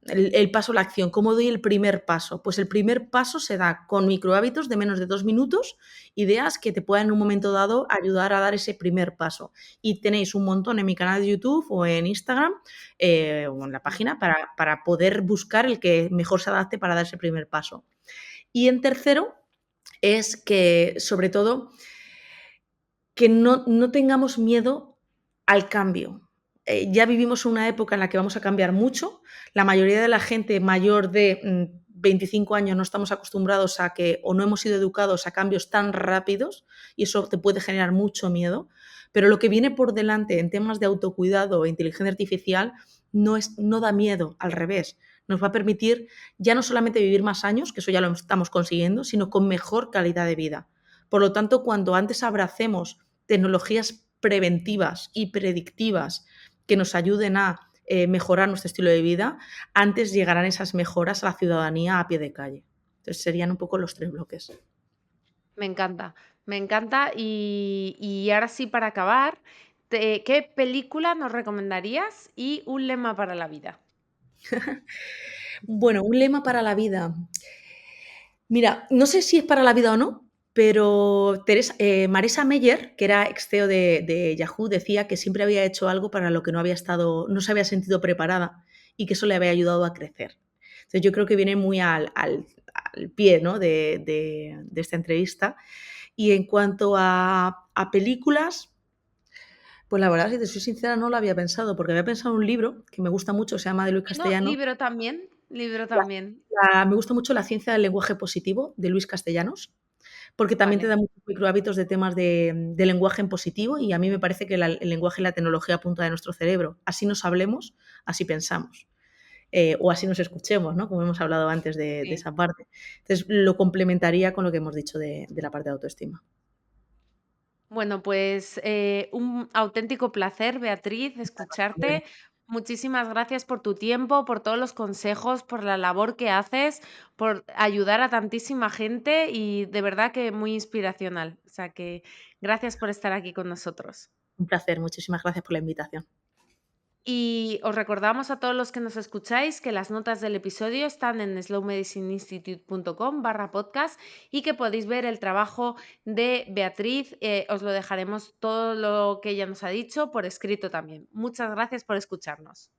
el paso a la acción. ¿Cómo doy el primer paso? Pues el primer paso se da con microhábitos de menos de 2 minutos, ideas que te puedan en un momento dado ayudar a dar ese primer paso. Y tenéis un montón en mi canal de YouTube o en Instagram o en la página para poder buscar el que mejor se adapte para dar ese primer paso. Y en tercero es que, sobre todo, que no tengamos miedo al cambio. Ya vivimos una época en la que vamos a cambiar mucho. La mayoría de la gente mayor de 25 años no estamos acostumbrados a que o no hemos sido educados a cambios tan rápidos y eso te puede generar mucho miedo. Pero lo que viene por delante en temas de autocuidado e inteligencia artificial no da miedo, al revés. Nos va a permitir ya no solamente vivir más años, que eso ya lo estamos consiguiendo, sino con mejor calidad de vida. Por lo tanto, cuando antes abracemos tecnologías preventivas y predictivas que nos ayuden a mejorar nuestro estilo de vida, antes llegarán esas mejoras a la ciudadanía a pie de calle. Entonces serían un poco los 3 bloques. Me encanta, me encanta. Y ahora sí, para acabar, ¿qué película nos recomendarías y un lema para la vida? Bueno, un lema para la vida. Mira, no sé si es para la vida o no, pero Marisa Meyer, que era ex CEO de Yahoo, decía que siempre había hecho algo para lo que no se había sentido preparada y que eso le había ayudado a crecer. Entonces yo creo que viene muy al pie, ¿no? de esta entrevista. Y en cuanto a películas, pues la verdad, si te soy sincera, no lo había pensado, porque había pensado en un libro que me gusta mucho, se llama de Luis Sí, no, Castellano. libro también, libro también. Me gusta mucho La ciencia del lenguaje positivo de Luis Castellanos, porque también te Vale. da muchos microhábitos de temas de lenguaje en positivo y a mí me parece que el lenguaje y la tecnología apunta de nuestro cerebro. Así nos hablemos, así pensamos. O así nos escuchemos, ¿no? Como hemos hablado antes de Sí. esa parte. Entonces, lo complementaría con lo que hemos dicho de la parte de autoestima. Bueno, pues un auténtico placer, Beatriz, escucharte. Muchísimas gracias por tu tiempo, por todos los consejos, por la labor que haces, por ayudar a tantísima gente y de verdad que muy inspiracional. O sea que gracias por estar aquí con nosotros. Un placer, muchísimas gracias por la invitación. Y os recordamos a todos los que nos escucháis que las notas del episodio están en slowmedicineinstitute.com/podcast y que podéis ver el trabajo de Beatriz. Os lo dejaremos todo lo que ella nos ha dicho por escrito también. Muchas gracias por escucharnos.